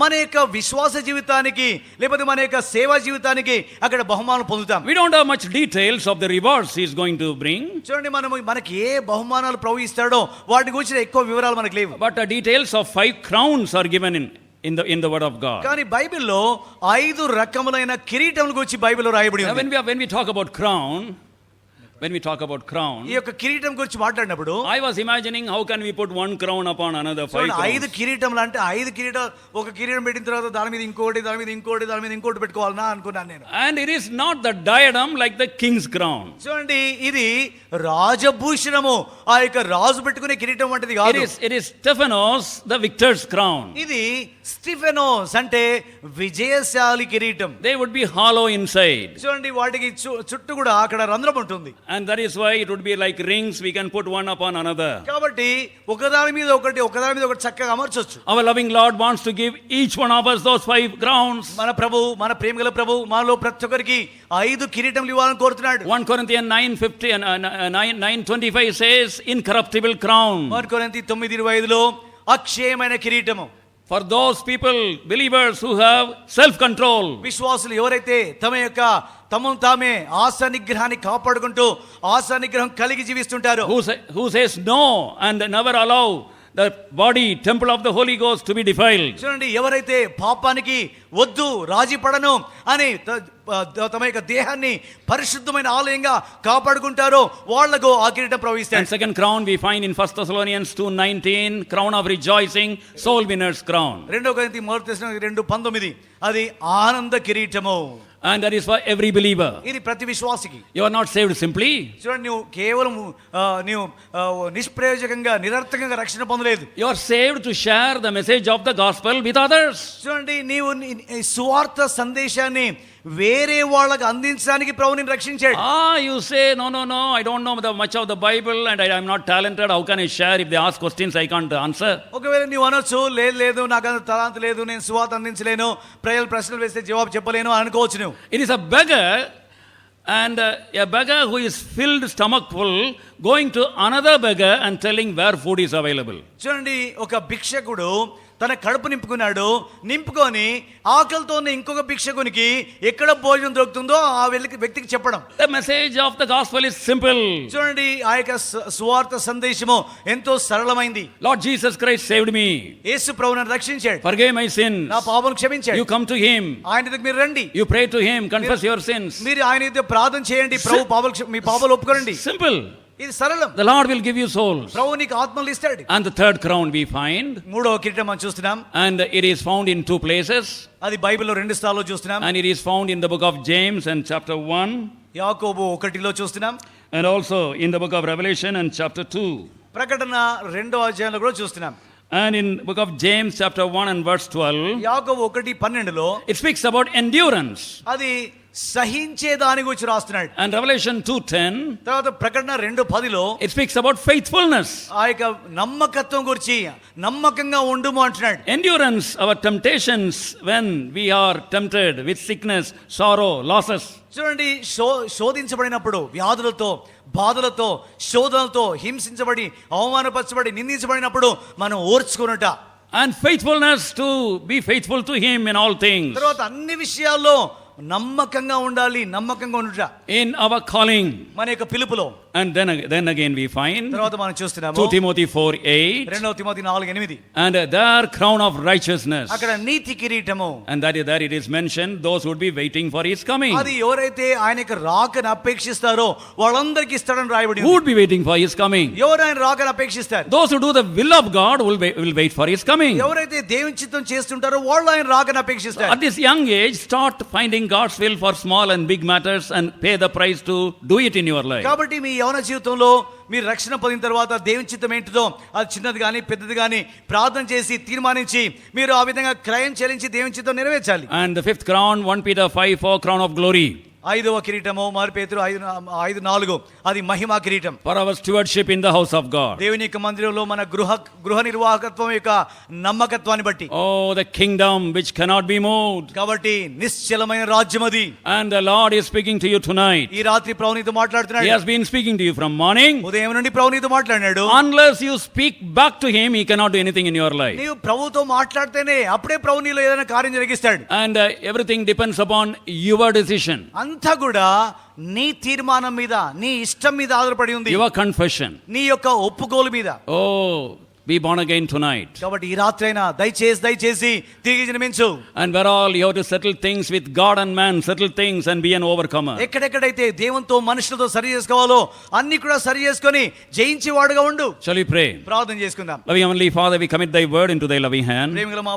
మన యొక్క విశ్వాస జీవితానికి లేకపోతే మన యొక్క సేవా జీవితానికి అక్కడ బహుమానం పొందుతాం. We don't have much details of the rewards he is going to bring. చూడండి, మనకి ఏ బహుమానాలు ప్రభు ఇస్తాడో వాటి గురించి ఎక్కువ వివరాలు మనకు లేవు. But the details of 5 crowns are given in the word of God. కానీ బైబిల్లో 5 రకములైన కిరీటముల గురించి బైబిల్లో రాయబడి ఉంది. When we talk about crown, ఈ యొక్క కిరీటం గురించి మాట్లాడినప్పుడు I was imagining how can we put one crown upon another 5 crowns. 5 కిరీటములు అంటే 5 కిరీటాలు, ఒక కిరీటం పెట్టిన తర్వాత దాని మీద ఇంకోటి, దాని మీద ఇంకోటి, దాని మీద ఇంకోటి పెట్టుకోవాలనా అనుకున్నాను నేను. And it is not the diadem like the king's crown. చూడండి, ఇది రాజభూషణము, ఆ యొక్క రాజు పెట్టుకునే కిరీటం వంటిది కాదు. It is Stephanos, the victor's crown. ఇది స్టిఫెనోస్ అంటే విజయశాలి కిరీటం. They would be hollow inside. చూడండి, వాటికి చుట్టూ కూడా అక్కడ రంధ్రం ఉంటుంది. And that is why it would be like rings, we can put one upon another. కాబట్టి ఒకదాని మీద ఒకటి చక్కగా అమర్చొచ్చు. Our loving Lord wants to give each one of us those 5 crowns. మన ప్రేమగల ప్రభు మనలో ప్రతి ఒక్కరికి 5 కిరీటములు ఇవ్వాలని కోరుతున్నాడు. 1 Corinthians 9:25 says incorruptible crown. 1 కొరింథీ 9:25లో అక్షయమైన కిరీటము. For those people, believers who have self-control. విశ్వాసులు ఎవరైతే తమను తామే ఆశా నిగ్రహాన్ని కాపాడుకుంటూ ఆశా నిగ్రహం కలిగి జీవిస్తుంటారు. Who says no and never allow the body, temple of the Holy Ghost to be defiled. చూడండి, ఎవరైతే పాపానికి వద్దు, రాజీ పడను అని తమ యొక్క దేహాన్ని పరిశుద్ధమైన ఆలయంగా కాపాడుకుంటారో వాళ్లకు ఆ కిరీటం ప్రవహిస్తాడు. And second crown we find in 1 Thessalonians 2:19, crown of rejoicing, soul winner's crown. 2 కొరింథీ 2:19 అది ఆనంద కిరీటము. And that is for every believer. ఇది ప్రతి విశ్వాసికి. You are not saved simply. చూడండి, నువ్వు కేవలం నిష్ప్రయోజకంగా నిరర్థకంగా రక్షణ పొందలేదు. You are saved to share the message of the gospel with others. చూడండి, నీవు సువార్త సందేశాన్ని వేరే వాళ్ళకి అందించడానికి ప్రభు నిన్ను రక్షించాడు. You say no, I don't know much of the Bible and I am not talented, how can I share? If they ask questions I can't answer. ఒకవేళ నీవు అనొచ్చు, లేదు నాకు అంత తలాంత లేదు, నేను సువార్త అందించలేను, ప్రశ్నలు వేస్తే జవాబు చెప్పలేను అనుకోవచ్చు నువ్వు. It is a beggar, and a beggar who is filled stomach full going to another beggar and telling where food is available. చూడండి, ఒక భిక్షకుడు తన కడుపు నింపుకొని ఆకలితో ఇంకొక భిక్షకునికి ఎక్కడ భోజనం దొరుకుతుందో ఆ వ్యక్తికి చెప్పడం. The message of the gospel is simple. చూడండి, ఆ యొక్క సువార్త సందేశము ఎంతో సరళమైంది. Lord Jesus Christ saved me. యేసు ప్రభువు నన్ను రక్షించాడు. Forgave my sins. నా పాపములను క్షమించాడు. You come to him. ఆయన దగ్గరికి మీరు రండి. You pray to him, confess your sins. మీరు ఆయన దగ్గర ప్రార్థన చేయండి, ప్రభు మీ పాపాలు ఒప్పుకోండి. Simple. ఇది సరళం. The Lord will give you souls. ప్రభు నీకు ఆత్మలు ఇస్తాడు. And the third crown we find. 3వ కిరీటం మనం చూస్తున్నాం. And it is found in 2 places. అది బైబిల్లో 2 స్థలాల్లో చూస్తున్నాం. And it is found in the book of James and chapter 1. యాకోబు 1లో చూస్తున్నాం. And also in the book of Revelation and chapter 2. ప్రకటన 2వ అధ్యాయంలో కూడా చూస్తున్నాం. And in book of James chapter 1 and verse 12. యాకోబు 1:12లో it speaks about endurance. అది సహించే దాని గురించి రాస్తున్నాడు. And Revelation 2:10. తర్వాత ప్రకటన 2:10లో it speaks about faithfulness. ఆ యొక్క నమ్మకత్వం గురించి, నమ్మకంగా ఉండుము అంటున్నాడు. Endurance, our temptations when we are tempted with sickness, sorrow, losses. చూడండి, శోధించబడినప్పుడు వ్యాధులతో, బాధలతో, శోధనలతో హింసించబడి, అవమానపరచబడి, నిందించబడినప్పుడు మనం ఓర్చుకునుట. And faithfulness to be faithful to him in all things. తర్వాత అన్ని విషయాల్లో నమ్మకంగా ఉండాలి, నమ్మకంగా ఉండుట. In our calling. మన యొక్క పిలుపులో. And then again we find తర్వాత మనం చూస్తున్నాము 2 Timothy 4:8. 2 Timothy 4:8 And their crown of righteousness. అక్కడ నీతి కిరీటము. And that it is mentioned, those would be waiting for his coming. అది ఎవరైతే ఆయన యొక్క రాకను అపేక్షిస్తారో వాళ్ళందరికీ ఇస్తాడని రాయబడి Who would be waiting for his coming? ఎవరు ఆయన రాకను అపేక్షిస్తారు? Those who do the will of God will wait for his coming. ఎవరైతే దేవుని చిత్తం చేస్తుంటారో వాళ్ళు ఆయన రాకను అపేక్షిస్తారు. At this young age, start finding God's will for small and big matters and pay the price to do it in your life. కాబట్టి మీ యవన జీవితంలో మీరు రక్షణ పొందిన తర్వాత దేవుని చిత్తం ఏంటిదో అది చిన్నది కానీ పెద్దది కానీ ప్రార్థన చేసి తీర్మానించి మీరు ఆ విధంగా క్రయం చెల్లించి దేవుని చిత్తం నెరవేర్చాలి. And the fifth crown, 1 Peter 5:4, crown of glory. 5వ కిరీటము మరి పేతురు 5:4 అది మహిమా కిరీటం. For our stewardship in the house of God. దేవుని యొక్క మందిరంలో మన గృహ నిర్వాహకత్వం యొక్క నమ్మకత్వాన్ని బట్టి. Oh, the kingdom which cannot be moved. కాబట్టి నిశ్చలమైన రాజ్యం అది. And the Lord is speaking to you tonight. ఈ రాత్రి ప్రభువు నీతో మాట్లాడుతున్నాడు. He has been speaking to you from morning. ఉదయం నుండి ప్రభువు నీతో మాట్లాడాడు. Unless you speak back to him, he cannot do anything in your life. నీవు ప్రభువుతో మాట్లాడితేనే అప్పుడే ప్రభువు నీలో ఏదైనా కార్యం జరిగిస్తాడు. And everything depends upon your decision. అంతా కూడా నీ తీర్మానం మీద నీ ఇష్టం మీద ఆధారపడి ఉంది. Your confession. నీ యొక్క ఒప్పుకోలు మీద. Oh, be born again tonight. కాబట్టి ఈ రాత్రైనా దయచేసి తిరిగి జన్మించు. And where all you have to settle things with God and man, settle things and be an overcomer. ఎక్కడెక్కడైతే దేవునితో మనుషులతో సరి చేసుకోవాలో అన్ని కూడా సరి చేసుకొని జయించేవాడుగా ఉండు. Shall we pray? ప్రార్థన చేసుకుందాం. Loving Heavenly Father, we commit thy word into thy loving hand. ప్రేమగల మా